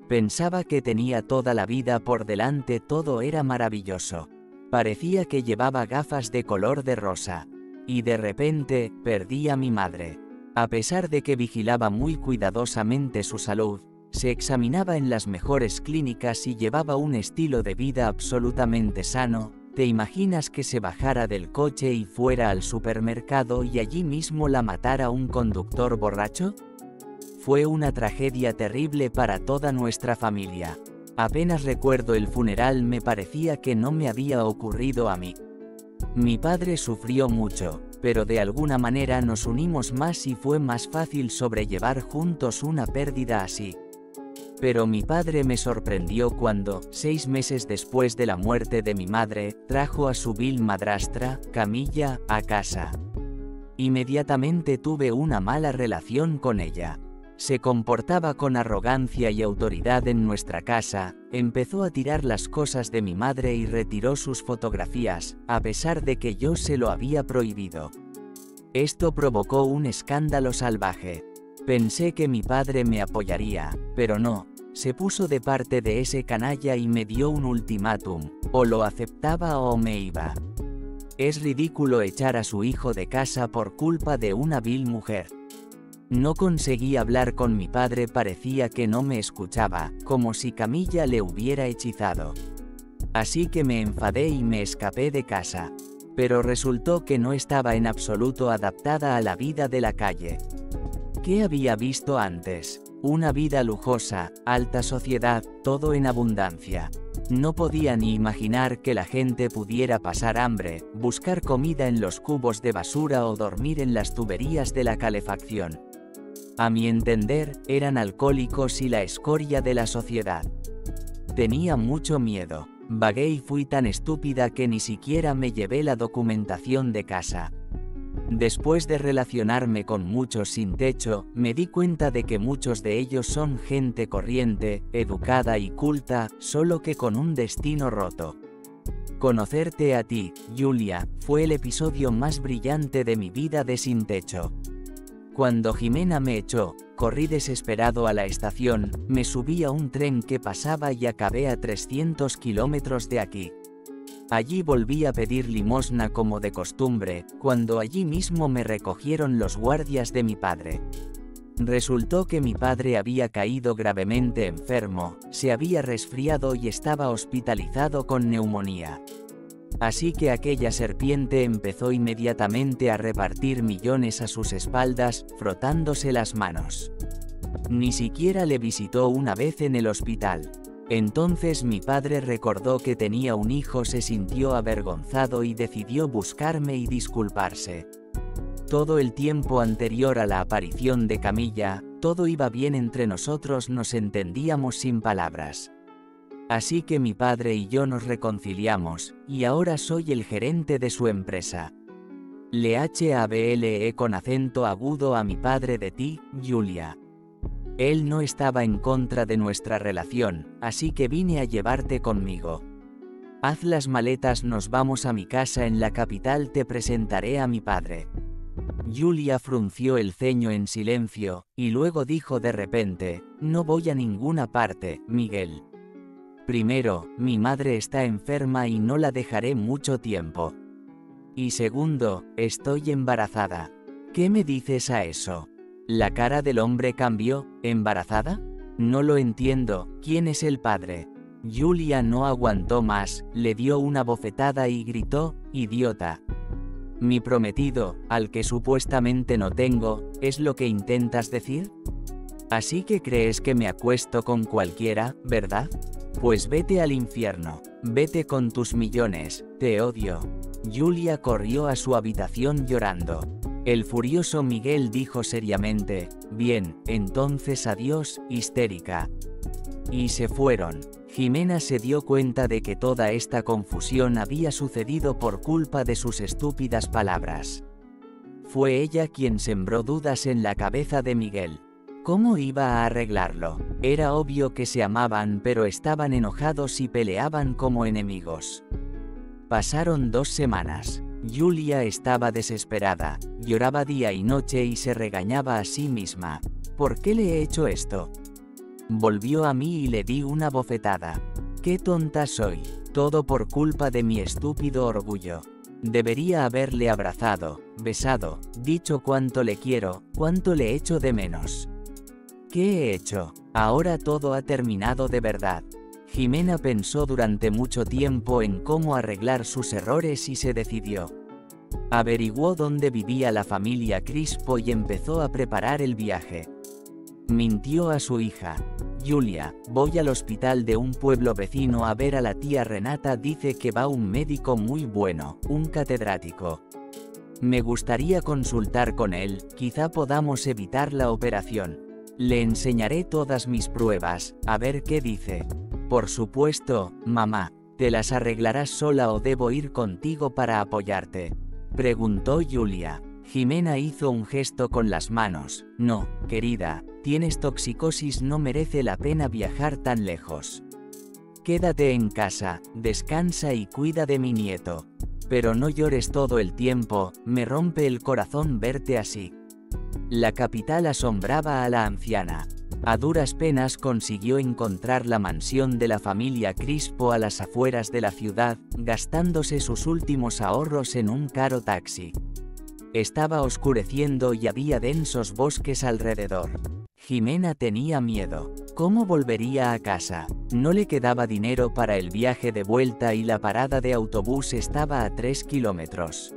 Pensaba que tenía toda la vida por delante, todo era maravilloso. Parecía que llevaba gafas de color de rosa. Y de repente, perdí a mi madre. A pesar de que vigilaba muy cuidadosamente su salud, se examinaba en las mejores clínicas y llevaba un estilo de vida absolutamente sano. ¿Te imaginas que se bajara del coche y fuera al supermercado y allí mismo la matara un conductor borracho? Fue una tragedia terrible para toda nuestra familia. Apenas recuerdo el funeral, me parecía que no me había ocurrido a mí. Mi padre sufrió mucho, pero de alguna manera nos unimos más y fue más fácil sobrellevar juntos una pérdida así. Pero mi padre me sorprendió cuando, 6 meses después de la muerte de mi madre, trajo a su vil madrastra, Camilla, a casa. Inmediatamente tuve una mala relación con ella. Se comportaba con arrogancia y autoridad en nuestra casa, empezó a tirar las cosas de mi madre y retiró sus fotografías, a pesar de que yo se lo había prohibido. Esto provocó un escándalo salvaje. Pensé que mi padre me apoyaría, pero no, se puso de parte de ese canalla y me dio un ultimátum, o lo aceptaba o me iba. Es ridículo echar a su hijo de casa por culpa de una vil mujer. No conseguí hablar con mi padre, parecía que no me escuchaba, como si Camilla le hubiera hechizado. Así que me enfadé y me escapé de casa. Pero resultó que no estaba en absoluto adaptada a la vida de la calle. ¿Qué había visto antes? Una vida lujosa, alta sociedad, todo en abundancia. No podía ni imaginar que la gente pudiera pasar hambre, buscar comida en los cubos de basura o dormir en las tuberías de la calefacción. A mi entender, eran alcohólicos y la escoria de la sociedad. Tenía mucho miedo. Vagué y fui tan estúpida que ni siquiera me llevé la documentación de casa. Después de relacionarme con muchos sin techo, me di cuenta de que muchos de ellos son gente corriente, educada y culta, solo que con un destino roto. Conocerte a ti, Julia, fue el episodio más brillante de mi vida de sin techo. Cuando Jimena me echó, corrí desesperado a la estación, me subí a un tren que pasaba y acabé a 300 kilómetros de aquí. Allí volví a pedir limosna como de costumbre, cuando allí mismo me recogieron los guardias de mi padre. Resultó que mi padre había caído gravemente enfermo, se había resfriado y estaba hospitalizado con neumonía. Así que aquella serpiente empezó inmediatamente a repartir millones a sus espaldas, frotándose las manos. Ni siquiera le visitó una vez en el hospital. Entonces mi padre recordó que tenía un hijo, se sintió avergonzado y decidió buscarme y disculparse. Todo el tiempo anterior a la aparición de Camilla, todo iba bien entre nosotros, nos entendíamos sin palabras. Así que mi padre y yo nos reconciliamos, y ahora soy el gerente de su empresa. Le hablé con acento agudo a mi padre de ti, Julia. Él no estaba en contra de nuestra relación, así que vine a llevarte conmigo. Haz las maletas, nos vamos a mi casa en la capital, te presentaré a mi padre. Julia frunció el ceño en silencio, y luego dijo de repente, no voy a ninguna parte, Miguel. Primero, mi madre está enferma y no la dejaré mucho tiempo. Y segundo, estoy embarazada. ¿Qué me dices a eso? La cara del hombre cambió. ¿Embarazada? No lo entiendo. ¿Quién es el padre? Julia no aguantó más, le dio una bofetada y gritó, idiota. Mi prometido, al que supuestamente no tengo, ¿es lo que intentas decir? Así que crees que me acuesto con cualquiera, ¿verdad? Pues vete al infierno, vete con tus millones, te odio. Julia corrió a su habitación llorando. El furioso Miguel dijo seriamente, bien, entonces adiós, histérica. Y se fueron. Jimena se dio cuenta de que toda esta confusión había sucedido por culpa de sus estúpidas palabras. Fue ella quien sembró dudas en la cabeza de Miguel. ¿Cómo iba a arreglarlo? Era obvio que se amaban, pero estaban enojados y peleaban como enemigos. Pasaron 2 semanas. Julia estaba desesperada, lloraba día y noche y se regañaba a sí misma. ¿Por qué le he hecho esto? Volvió a mí y le di una bofetada. ¡Qué tonta soy! Todo por culpa de mi estúpido orgullo. Debería haberle abrazado, besado, dicho cuánto le quiero, cuánto le echo de menos. ¿Qué he hecho? Ahora todo ha terminado de verdad. Jimena pensó durante mucho tiempo en cómo arreglar sus errores y se decidió. Averiguó dónde vivía la familia Crispo y empezó a preparar el viaje. Mintió a su hija. Julia, voy al hospital de un pueblo vecino a ver a la tía Renata, dice que va un médico muy bueno, un catedrático. Me gustaría consultar con él, quizá podamos evitar la operación. Le enseñaré todas mis pruebas, a ver qué dice. Por supuesto, mamá, ¿te las arreglarás sola o debo ir contigo para apoyarte? Preguntó Julia. Jimena hizo un gesto con las manos. No, querida, tienes toxicosis, no merece la pena viajar tan lejos. Quédate en casa, descansa y cuida de mi nieto. Pero no llores todo el tiempo, me rompe el corazón verte así. La capital asombraba a la anciana. A duras penas consiguió encontrar la mansión de la familia Crispo a las afueras de la ciudad, gastándose sus últimos ahorros en un caro taxi. Estaba oscureciendo y había densos bosques alrededor. Jimena tenía miedo. ¿Cómo volvería a casa? No le quedaba dinero para el viaje de vuelta y la parada de autobús estaba a 3 kilómetros.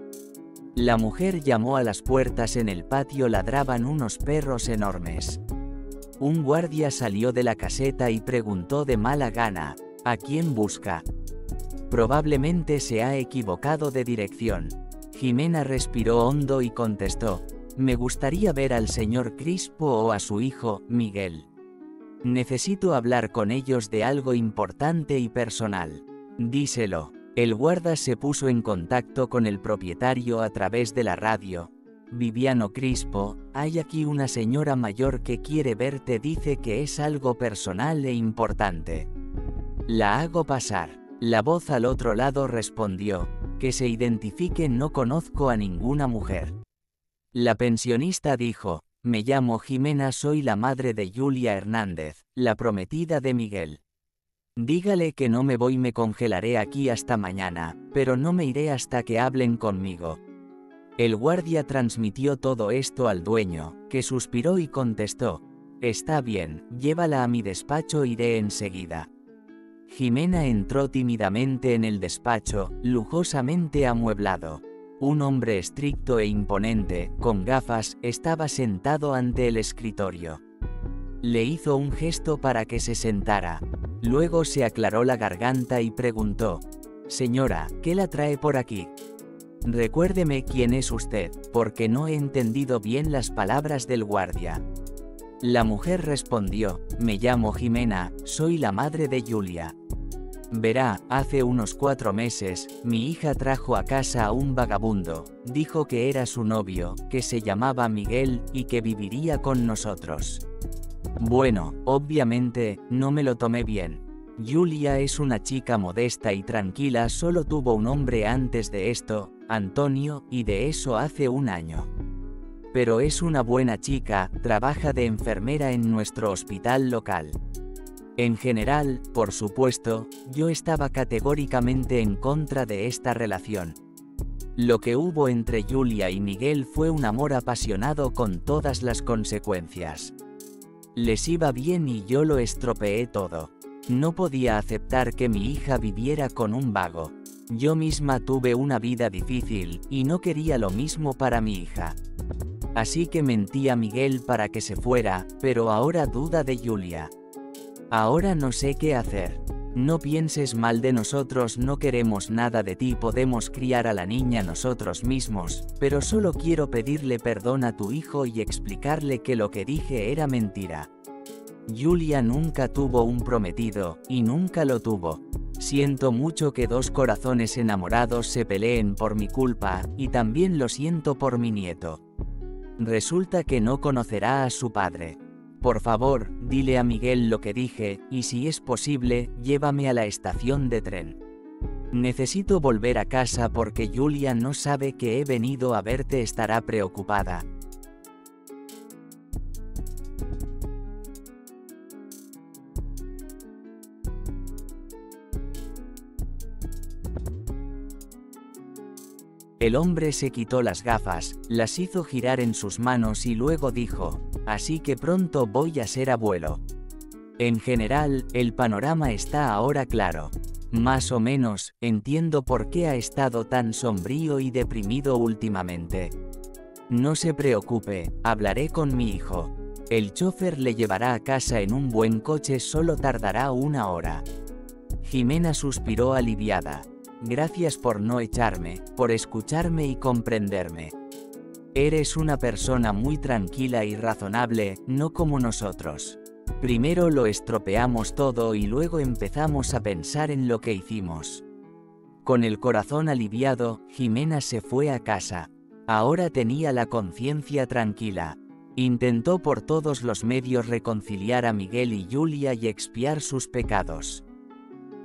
La mujer llamó a las puertas. En el patio ladraban unos perros enormes. Un guardia salió de la caseta y preguntó de mala gana: ¿a quién busca? Probablemente se ha equivocado de dirección. Jimena respiró hondo y contestó: me gustaría ver al señor Crispo o a su hijo, Miguel. Necesito hablar con ellos de algo importante y personal. Díselo. El guarda se puso en contacto con el propietario a través de la radio. Viviano Crispo, hay aquí una señora mayor que quiere verte, dice que es algo personal e importante. La hago pasar. La voz al otro lado respondió: que se identifique, no conozco a ninguna mujer. La pensionista dijo: me llamo Jimena, soy la madre de Julia Hernández, la prometida de Miguel. Dígale que no me voy, me congelaré aquí hasta mañana, pero no me iré hasta que hablen conmigo. El guardia transmitió todo esto al dueño, que suspiró y contestó: está bien, llévala a mi despacho, iré enseguida. Jimena entró tímidamente en el despacho, lujosamente amueblado. Un hombre estricto e imponente, con gafas, estaba sentado ante el escritorio. Le hizo un gesto para que se sentara. Luego se aclaró la garganta y preguntó: señora, ¿qué la trae por aquí? Recuérdeme quién es usted, porque no he entendido bien las palabras del guardia. La mujer respondió: me llamo Jimena, soy la madre de Julia. Verá, hace unos 4 meses, mi hija trajo a casa a un vagabundo, dijo que era su novio, que se llamaba Miguel, y que viviría con nosotros. Bueno, obviamente, no me lo tomé bien. Julia es una chica modesta y tranquila, solo tuvo un hombre antes de esto, Antonio, y de eso hace 1 año. Pero es una buena chica, trabaja de enfermera en nuestro hospital local. En general, por supuesto, yo estaba categóricamente en contra de esta relación. Lo que hubo entre Julia y Miguel fue un amor apasionado con todas las consecuencias. Les iba bien y yo lo estropeé todo. No podía aceptar que mi hija viviera con un vago. Yo misma tuve una vida difícil, y no quería lo mismo para mi hija. Así que mentí a Miguel para que se fuera, pero ahora duda de Julia. Ahora no sé qué hacer. No pienses mal de nosotros, no queremos nada de ti, podemos criar a la niña nosotros mismos, pero solo quiero pedirle perdón a tu hijo y explicarle que lo que dije era mentira. Julia nunca tuvo un prometido, y nunca lo tuvo. Siento mucho que 2 corazones enamorados se peleen por mi culpa, y también lo siento por mi nieto. Resulta que no conocerá a su padre. Por favor, dile a Miguel lo que dije, y si es posible, llévame a la estación de tren. Necesito volver a casa porque Julia no sabe que he venido a verte, estará preocupada. El hombre se quitó las gafas, las hizo girar en sus manos y luego dijo: así que pronto voy a ser abuelo. En general, el panorama está ahora claro. Más o menos, entiendo por qué ha estado tan sombrío y deprimido últimamente. No se preocupe, hablaré con mi hijo. El chofer le llevará a casa en un buen coche, solo tardará 1 hora. Jimena suspiró aliviada. Gracias por no echarme, por escucharme y comprenderme. Eres una persona muy tranquila y razonable, no como nosotros. Primero lo estropeamos todo y luego empezamos a pensar en lo que hicimos. Con el corazón aliviado, Jimena se fue a casa. Ahora tenía la conciencia tranquila. Intentó por todos los medios reconciliar a Miguel y Julia y expiar sus pecados.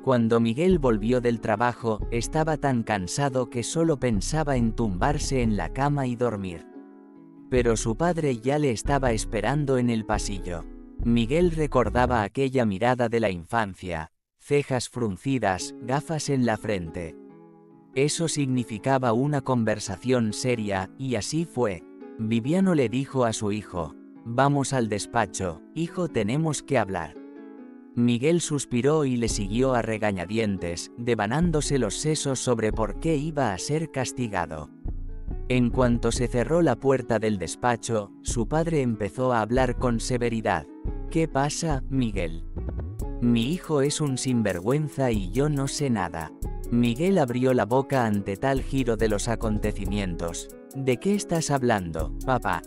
Cuando Miguel volvió del trabajo, estaba tan cansado que solo pensaba en tumbarse en la cama y dormir. Pero su padre ya le estaba esperando en el pasillo. Miguel recordaba aquella mirada de la infancia, cejas fruncidas, gafas en la frente. Eso significaba una conversación seria, y así fue. Viviano le dijo a su hijo: «Vamos al despacho, hijo, tenemos que hablar». Miguel suspiró y le siguió a regañadientes, devanándose los sesos sobre por qué iba a ser castigado. En cuanto se cerró la puerta del despacho, su padre empezó a hablar con severidad. «¿Qué pasa, Miguel? Mi hijo es un sinvergüenza y yo no sé nada». Miguel abrió la boca ante tal giro de los acontecimientos. «¿De qué estás hablando, papá?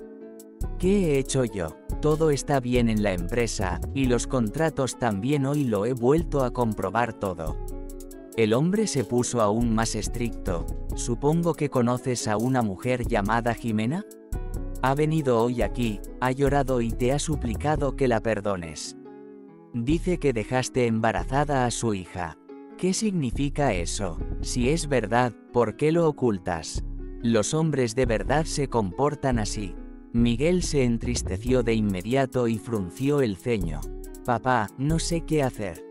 ¿Qué he hecho yo? Todo está bien en la empresa, y los contratos también, hoy lo he vuelto a comprobar todo». El hombre se puso aún más estricto. «Supongo que conoces a una mujer llamada Jimena. Ha venido hoy aquí, ha llorado y te ha suplicado que la perdones. Dice que dejaste embarazada a su hija. ¿Qué significa eso? Si es verdad, ¿por qué lo ocultas? Los hombres de verdad se comportan así». Miguel se entristeció de inmediato y frunció el ceño. «Papá, no sé qué hacer.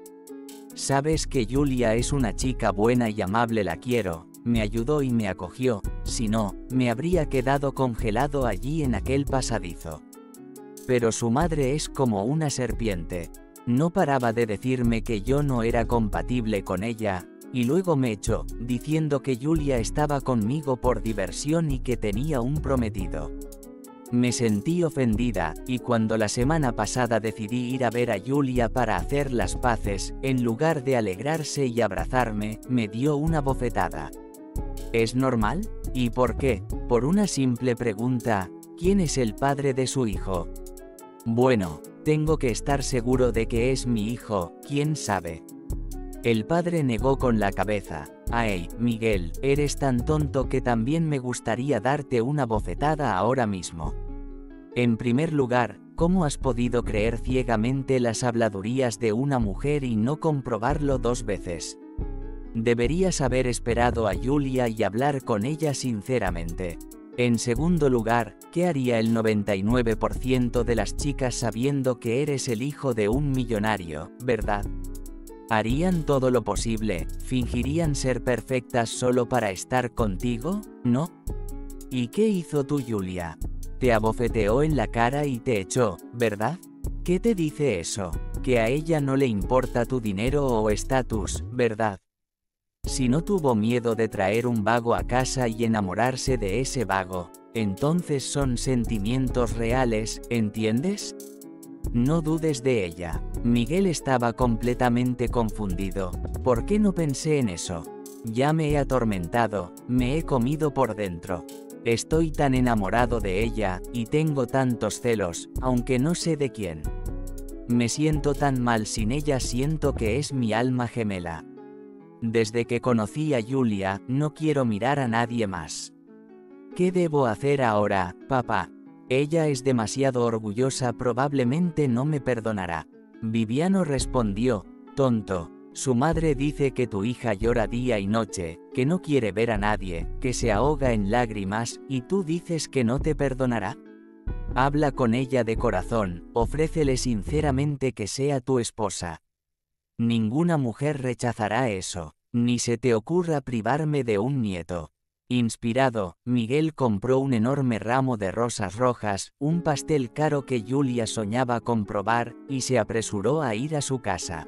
Sabes que Julia es una chica buena y amable, la quiero, me ayudó y me acogió, si no, me habría quedado congelado allí en aquel pasadizo. Pero su madre es como una serpiente. No paraba de decirme que yo no era compatible con ella, y luego me echó, diciendo que Julia estaba conmigo por diversión y que tenía un prometido. Me sentí ofendida, y cuando la semana pasada decidí ir a ver a Julia para hacer las paces, en lugar de alegrarse y abrazarme, me dio una bofetada. ¿Es normal? ¿Y por qué? Por una simple pregunta: ¿quién es el padre de su hijo? Bueno, tengo que estar seguro de que es mi hijo, ¿quién sabe? El padre negó con la cabeza. «Ay, Miguel, eres tan tonto que también me gustaría darte una bofetada ahora mismo. En primer lugar, ¿cómo has podido creer ciegamente las habladurías de una mujer y no comprobarlo 2 veces? Deberías haber esperado a Julia y hablar con ella sinceramente. En segundo lugar, ¿qué haría el 99% de las chicas sabiendo que eres el hijo de un millonario, verdad? ¿Harían todo lo posible, fingirían ser perfectas solo para estar contigo, no? ¿Y qué hizo tu Julia? Te abofeteó en la cara y te echó, ¿verdad? ¿Qué te dice eso? Que a ella no le importa tu dinero o estatus, ¿verdad? Si no tuvo miedo de traer un vago a casa y enamorarse de ese vago, entonces son sentimientos reales, ¿entiendes? No dudes de ella». Miguel estaba completamente confundido. ¿Por qué no pensé en eso? Ya me he atormentado, me he comido por dentro. Estoy tan enamorado de ella, y tengo tantos celos, aunque no sé de quién. Me siento tan mal sin ella, siento que es mi alma gemela. Desde que conocí a Julia, no quiero mirar a nadie más. ¿Qué debo hacer ahora, papá? Ella es demasiado orgullosa, probablemente no me perdonará. Viviano respondió: «Tonto, su madre dice que tu hija llora día y noche, que no quiere ver a nadie, que se ahoga en lágrimas, y tú dices que no te perdonará. Habla con ella de corazón, ofrécele sinceramente que sea tu esposa. Ninguna mujer rechazará eso, ni se te ocurra privarme de un nieto». Inspirado, Miguel compró un enorme ramo de rosas rojas, un pastel caro que Julia soñaba con probar, y se apresuró a ir a su casa.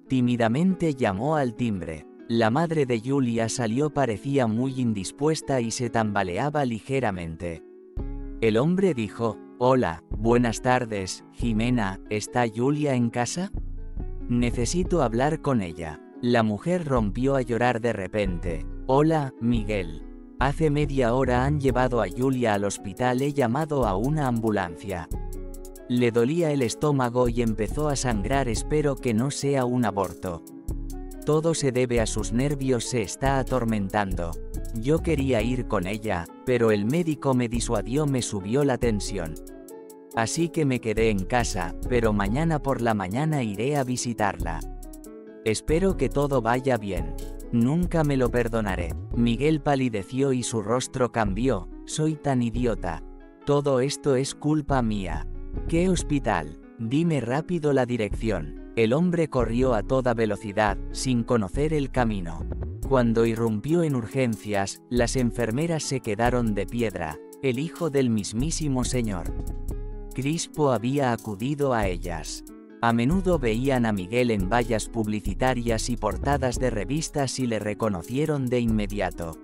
Tímidamente llamó al timbre. La madre de Julia salió, parecía muy indispuesta y se tambaleaba ligeramente. El hombre dijo: «Hola, buenas tardes, Jimena, ¿está Julia en casa? Necesito hablar con ella». La mujer rompió a llorar de repente. «Hola, Miguel. Hace media hora han llevado a Julia al hospital, he llamado a una ambulancia. Le dolía el estómago y empezó a sangrar, espero que no sea un aborto». Todo se debe a sus nervios, se está atormentando. Yo quería ir con ella, pero el médico me disuadió, me subió la tensión. Así que me quedé en casa, pero mañana por la mañana iré a visitarla. Espero que todo vaya bien. Nunca me lo perdonaré. Miguel palideció y su rostro cambió. Soy tan idiota. Todo esto es culpa mía. ¿Qué hospital? Dime rápido la dirección. El hombre corrió a toda velocidad, sin conocer el camino. Cuando irrumpió en urgencias, las enfermeras se quedaron de piedra. El hijo del mismísimo señor Crispo había acudido a ellas. A menudo veían a Miguel en vallas publicitarias y portadas de revistas y le reconocieron de inmediato.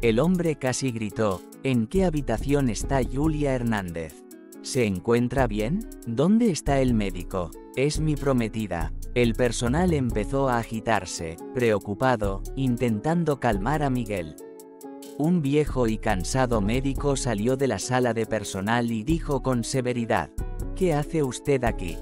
El hombre casi gritó: ¿En qué habitación está Julia Hernández? ¿Se encuentra bien? ¿Dónde está el médico? Es mi prometida. El personal empezó a agitarse, preocupado, intentando calmar a Miguel. Un viejo y cansado médico salió de la sala de personal y dijo con severidad: ¿Qué hace usted aquí?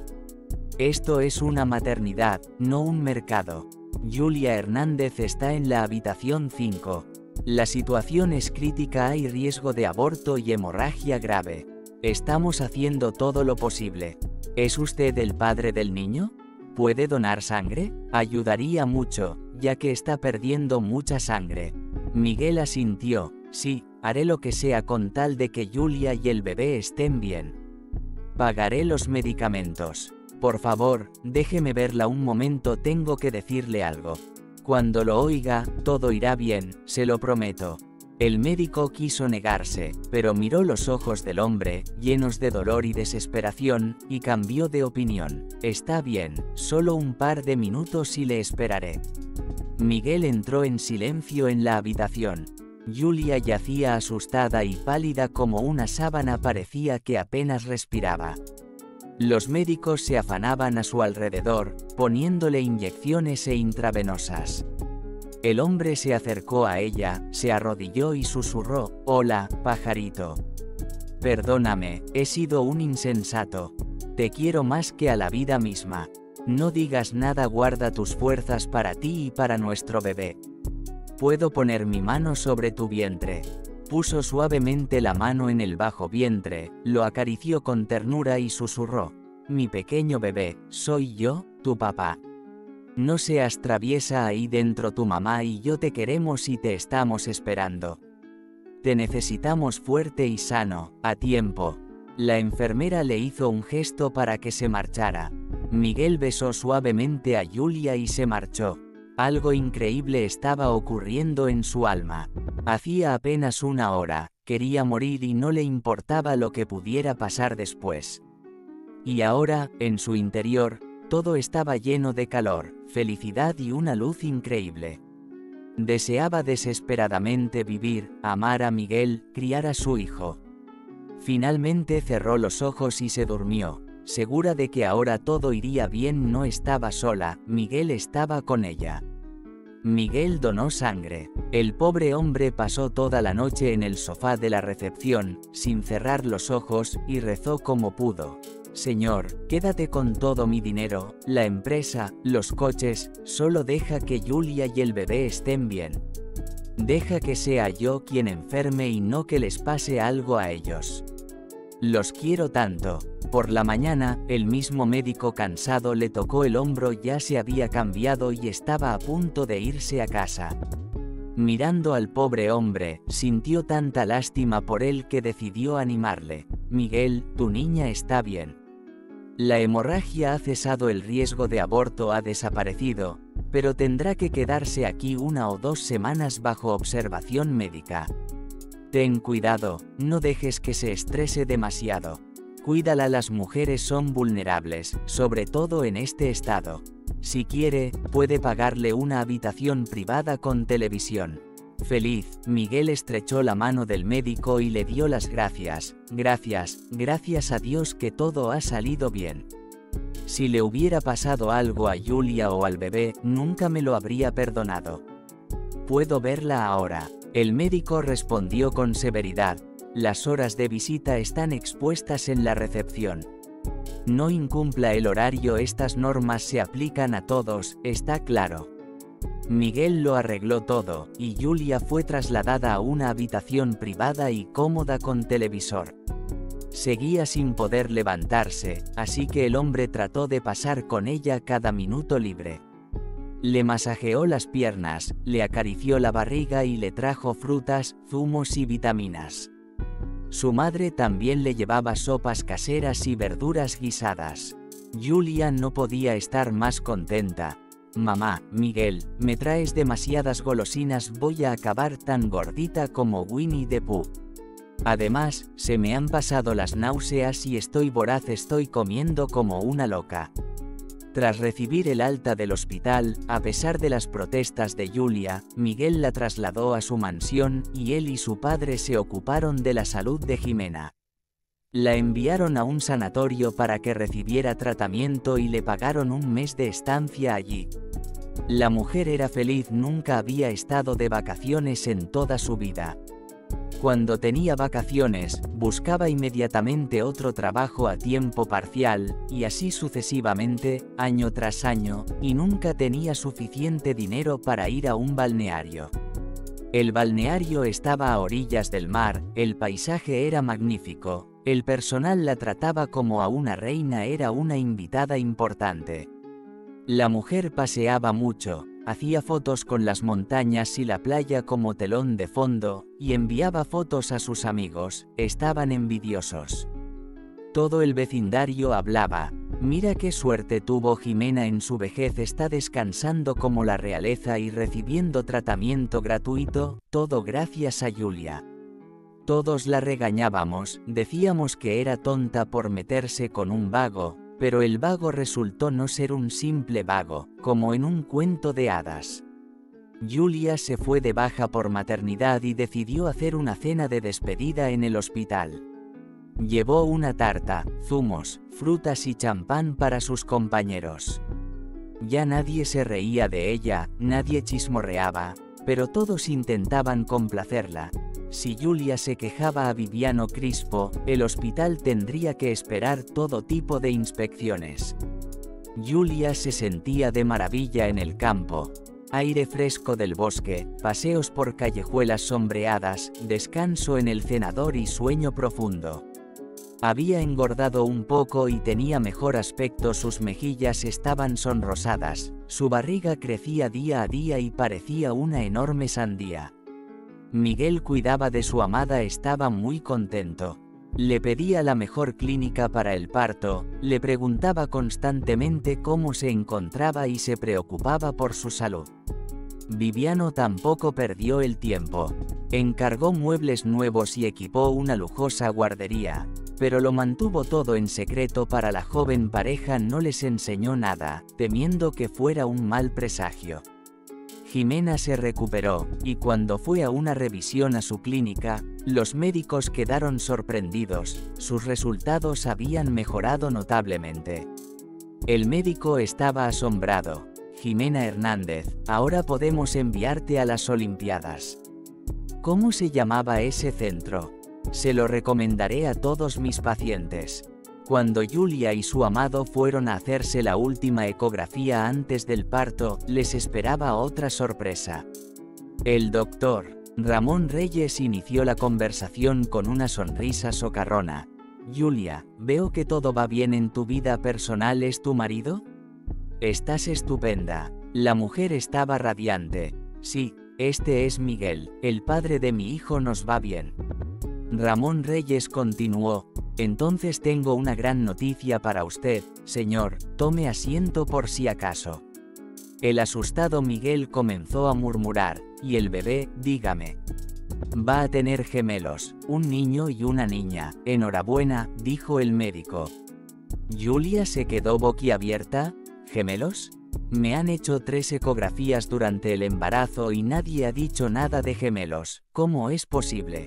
Esto es una maternidad, no un mercado. Julia Hernández está en la habitación 5. La situación es crítica, hay riesgo de aborto y hemorragia grave. Estamos haciendo todo lo posible. ¿Es usted el padre del niño? ¿Puede donar sangre? Ayudaría mucho, ya que está perdiendo mucha sangre. Miguel asintió: sí, haré lo que sea con tal de que Julia y el bebé estén bien. Pagaré los medicamentos. Por favor, déjeme verla un momento, tengo que decirle algo. Cuando lo oiga, todo irá bien, se lo prometo. El médico quiso negarse, pero miró los ojos del hombre, llenos de dolor y desesperación, y cambió de opinión. Está bien, solo un par de minutos y le esperaré. Miguel entró en silencio en la habitación. Julia yacía asustada y pálida como una sábana, parecía que apenas respiraba. Los médicos se afanaban a su alrededor, poniéndole inyecciones e intravenosas. El hombre se acercó a ella, se arrodilló y susurró: «Hola, pajarito. Perdóname, he sido un insensato. Te quiero más que a la vida misma. No digas nada, guarda tus fuerzas para ti y para nuestro bebé. ¿Puedo poner mi mano sobre tu vientre?» Puso suavemente la mano en el bajo vientre, lo acarició con ternura y susurró: «Mi pequeño bebé, soy yo, tu papá. No seas traviesa, ahí dentro tu mamá y yo te queremos y te estamos esperando. Te necesitamos fuerte y sano, a tiempo». La enfermera le hizo un gesto para que se marchara. Miguel besó suavemente a Julia y se marchó. Algo increíble estaba ocurriendo en su alma. Hacía apenas una hora, quería morir y no le importaba lo que pudiera pasar después. Y ahora, en su interior, todo estaba lleno de calor, felicidad y una luz increíble. Deseaba desesperadamente vivir, amar a Miguel, criar a su hijo. Finalmente cerró los ojos y se durmió. Segura de que ahora todo iría bien, no estaba sola, Miguel estaba con ella. Miguel donó sangre. El pobre hombre pasó toda la noche en el sofá de la recepción, sin cerrar los ojos, y rezó como pudo: «Señor, quédate con todo mi dinero, la empresa, los coches, solo deja que Julia y el bebé estén bien. Deja que sea yo quien enferme y no que les pase algo a ellos. Los quiero tanto». Por la mañana, el mismo médico cansado le tocó el hombro, ya se había cambiado y estaba a punto de irse a casa. Mirando al pobre hombre, sintió tanta lástima por él que decidió animarle: «Miguel, tu niña está bien. La hemorragia ha cesado, el riesgo de aborto ha desaparecido, pero tendrá que quedarse aquí 1 o 2 semanas bajo observación médica. Ten cuidado, no dejes que se estrese demasiado. Cuídala, las mujeres son vulnerables, sobre todo en este estado. Si quiere, puede pagarle una habitación privada con televisión». Feliz, Miguel estrechó la mano del médico y le dio las gracias. Gracias a Dios que todo ha salido bien. Si le hubiera pasado algo a Julia o al bebé, nunca me lo habría perdonado. ¿Puedo verla ahora?». El médico respondió con severidad: «Las horas de visita están expuestas en la recepción. No incumpla el horario, estas normas se aplican a todos, ¿está claro?». Miguel lo arregló todo, y Julia fue trasladada a una habitación privada y cómoda con televisor. Seguía sin poder levantarse, así que el hombre trató de pasar con ella cada minuto libre. Le masajeó las piernas, le acarició la barriga y le trajo frutas, zumos y vitaminas. Su madre también le llevaba sopas caseras y verduras guisadas. Julia no podía estar más contenta. «Mamá, Miguel, me traes demasiadas golosinas, voy a acabar tan gordita como Winnie the Pooh. Además, se me han pasado las náuseas y estoy voraz, estoy comiendo como una loca». Tras recibir el alta del hospital, a pesar de las protestas de Julia, Miguel la trasladó a su mansión y él y su padre se ocuparon de la salud de Jimena. La enviaron a un sanatorio para que recibiera tratamiento y le pagaron un mes de estancia allí. La mujer era feliz, nunca había estado de vacaciones en toda su vida. Cuando tenía vacaciones, buscaba inmediatamente otro trabajo a tiempo parcial, y así sucesivamente, año tras año, y nunca tenía suficiente dinero para ir a un balneario. El balneario estaba a orillas del mar, el paisaje era magnífico, el personal la trataba como a una reina, era una invitada importante. La mujer paseaba mucho, hacía fotos con las montañas y la playa como telón de fondo, y enviaba fotos a sus amigos, estaban envidiosos. Todo el vecindario hablaba: «Mira qué suerte tuvo Jimena en su vejez, está descansando como la realeza y recibiendo tratamiento gratuito, todo gracias a Julia». Todos la regañábamos, decíamos que era tonta por meterse con un vago, pero el vago resultó no ser un simple vago, como en un cuento de hadas. Julia se fue de baja por maternidad y decidió hacer una cena de despedida en el hospital. Llevó una tarta, zumos, frutas y champán para sus compañeros. Ya nadie se reía de ella, nadie chismorreaba, pero todos intentaban complacerla. Si Julia se quejaba a Viviano Crispo, el hospital tendría que esperar todo tipo de inspecciones. Julia se sentía de maravilla en el campo. Aire fresco del bosque, paseos por callejuelas sombreadas, descanso en el cenador y sueño profundo. Había engordado un poco y tenía mejor aspecto, sus mejillas estaban sonrosadas, su barriga crecía día a día y parecía una enorme sandía. Miguel cuidaba de su amada, estaba muy contento. Le pedía la mejor clínica para el parto, le preguntaba constantemente cómo se encontraba y se preocupaba por su salud. Viviano tampoco perdió el tiempo. Encargó muebles nuevos y equipó una lujosa guardería, pero lo mantuvo todo en secreto. Para la joven pareja no les enseñó nada, temiendo que fuera un mal presagio. Jimena se recuperó, y cuando fue a una revisión a su clínica, los médicos quedaron sorprendidos, sus resultados habían mejorado notablemente. El médico estaba asombrado. «Jimena Hernández, ahora podemos enviarte a las Olimpiadas». ¿Cómo se llamaba ese centro? Se lo recomendaré a todos mis pacientes. Cuando Julia y su amado fueron a hacerse la última ecografía antes del parto, les esperaba otra sorpresa. El doctor Ramón Reyes inició la conversación con una sonrisa socarrona. «Julia, veo que todo va bien en tu vida personal, ¿es tu marido?» «Estás estupenda». La mujer estaba radiante. «Sí, este es Miguel, el padre de mi hijo, nos va bien». Ramón Reyes continuó: «Entonces tengo una gran noticia para usted, señor, tome asiento por si acaso». El asustado Miguel comenzó a murmurar: «¿Y el bebé? Dígame». «Va a tener gemelos, un niño y una niña». «Enhorabuena», dijo el médico. Julia se quedó boquiabierta. «¿Gemelos? Me han hecho 3 ecografías durante el embarazo y nadie ha dicho nada de gemelos, ¿cómo es posible?».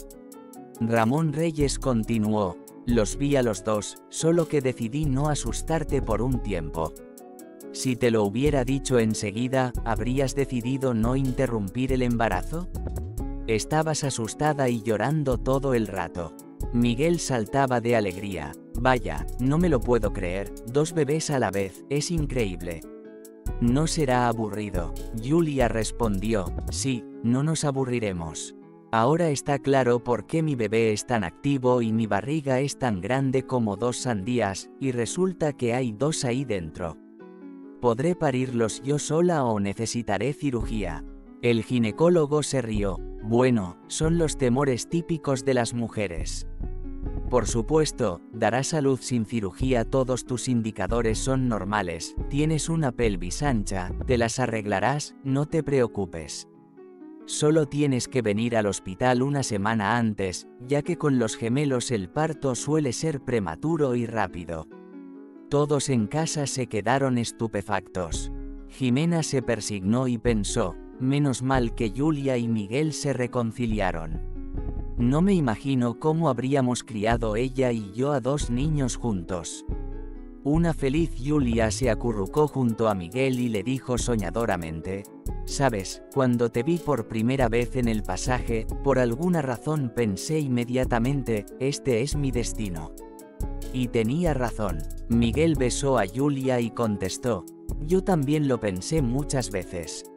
Ramón Reyes continuó: «Los vi a los dos, solo que decidí no asustarte por un tiempo. Si te lo hubiera dicho enseguida, ¿habrías decidido no interrumpir el embarazo? Estabas asustada y llorando todo el rato». Miguel saltaba de alegría. «Vaya, no me lo puedo creer, 2 bebés a la vez, es increíble». No será aburrido. Julia respondió, sí, no nos aburriremos. Ahora está claro por qué mi bebé es tan activo y mi barriga es tan grande como 2 sandías, y resulta que hay 2 ahí dentro. ¿Podré parirlos yo sola o necesitaré cirugía? El ginecólogo se rió. Bueno, son los temores típicos de las mujeres. Por supuesto, darás a luz sin cirugía, todos tus indicadores son normales, tienes una pelvis ancha, te las arreglarás, no te preocupes. Solo tienes que venir al hospital una semana antes, ya que con los gemelos el parto suele ser prematuro y rápido. Todos en casa se quedaron estupefactos. Jimena se persignó y pensó, menos mal que Julia y Miguel se reconciliaron. No me imagino cómo habríamos criado ella y yo a 2 niños juntos. Una feliz Julia se acurrucó junto a Miguel y le dijo soñadoramente, «Sabes, cuando te vi por primera vez en el pasaje, por alguna razón pensé inmediatamente, este es mi destino». Y tenía razón. Miguel besó a Julia y contestó, «Yo también lo pensé muchas veces».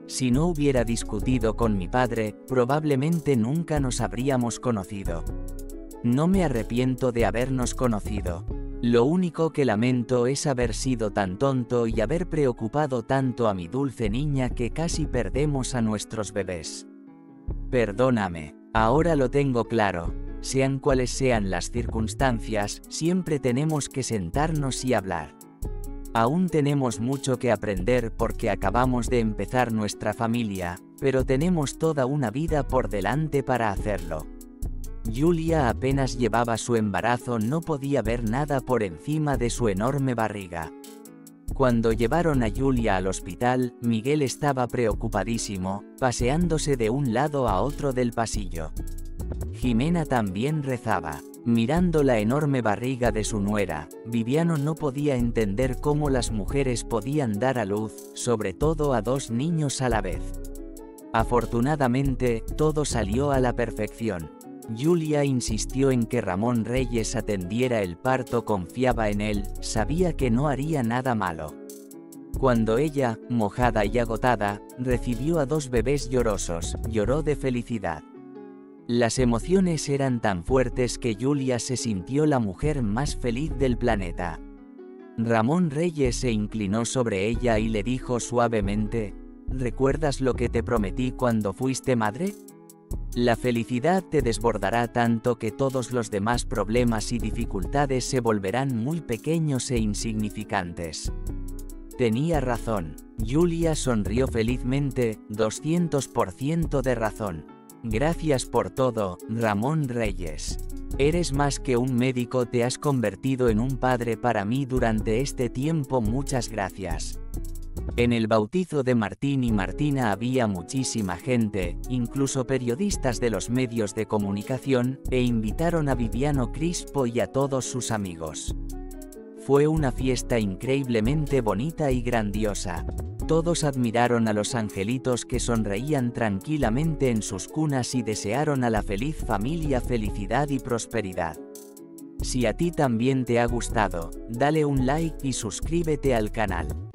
Si no hubiera discutido con mi padre, probablemente nunca nos habríamos conocido. No me arrepiento de habernos conocido. Lo único que lamento es haber sido tan tonto y haber preocupado tanto a mi dulce niña que casi perdemos a nuestros bebés. Perdóname, ahora lo tengo claro. Sean cuales sean las circunstancias, siempre tenemos que sentarnos y hablar. Aún tenemos mucho que aprender porque acabamos de empezar nuestra familia, pero tenemos toda una vida por delante para hacerlo. Julia apenas llevaba su embarazo, no podía ver nada por encima de su enorme barriga. Cuando llevaron a Julia al hospital, Miguel estaba preocupadísimo, paseándose de un lado a otro del pasillo. Jimena también rezaba. Mirando la enorme barriga de su nuera, Viviano no podía entender cómo las mujeres podían dar a luz, sobre todo a 2 niños a la vez. Afortunadamente, todo salió a la perfección. Julia insistió en que Ramón Reyes atendiera el parto, confiaba en él, sabía que no haría nada malo. Cuando ella, mojada y agotada, recibió a 2 bebés llorosos, lloró de felicidad. Las emociones eran tan fuertes que Julia se sintió la mujer más feliz del planeta. Ramón Reyes se inclinó sobre ella y le dijo suavemente, ¿recuerdas lo que te prometí cuando fuiste madre? La felicidad te desbordará tanto que todos los demás problemas y dificultades se volverán muy pequeños e insignificantes. Tenía razón. Julia sonrió felizmente, 200% de razón. Gracias por todo, Ramón Reyes. Eres más que un médico, te has convertido en un padre para mí durante este tiempo, muchas gracias. En el bautizo de Martín y Martina había muchísima gente, incluso periodistas de los medios de comunicación, e invitaron a Viviano Crispo y a todos sus amigos. Fue una fiesta increíblemente bonita y grandiosa. Todos admiraron a los angelitos que sonreían tranquilamente en sus cunas y desearon a la feliz familia felicidad y prosperidad. Si a ti también te ha gustado, dale un like y suscríbete al canal.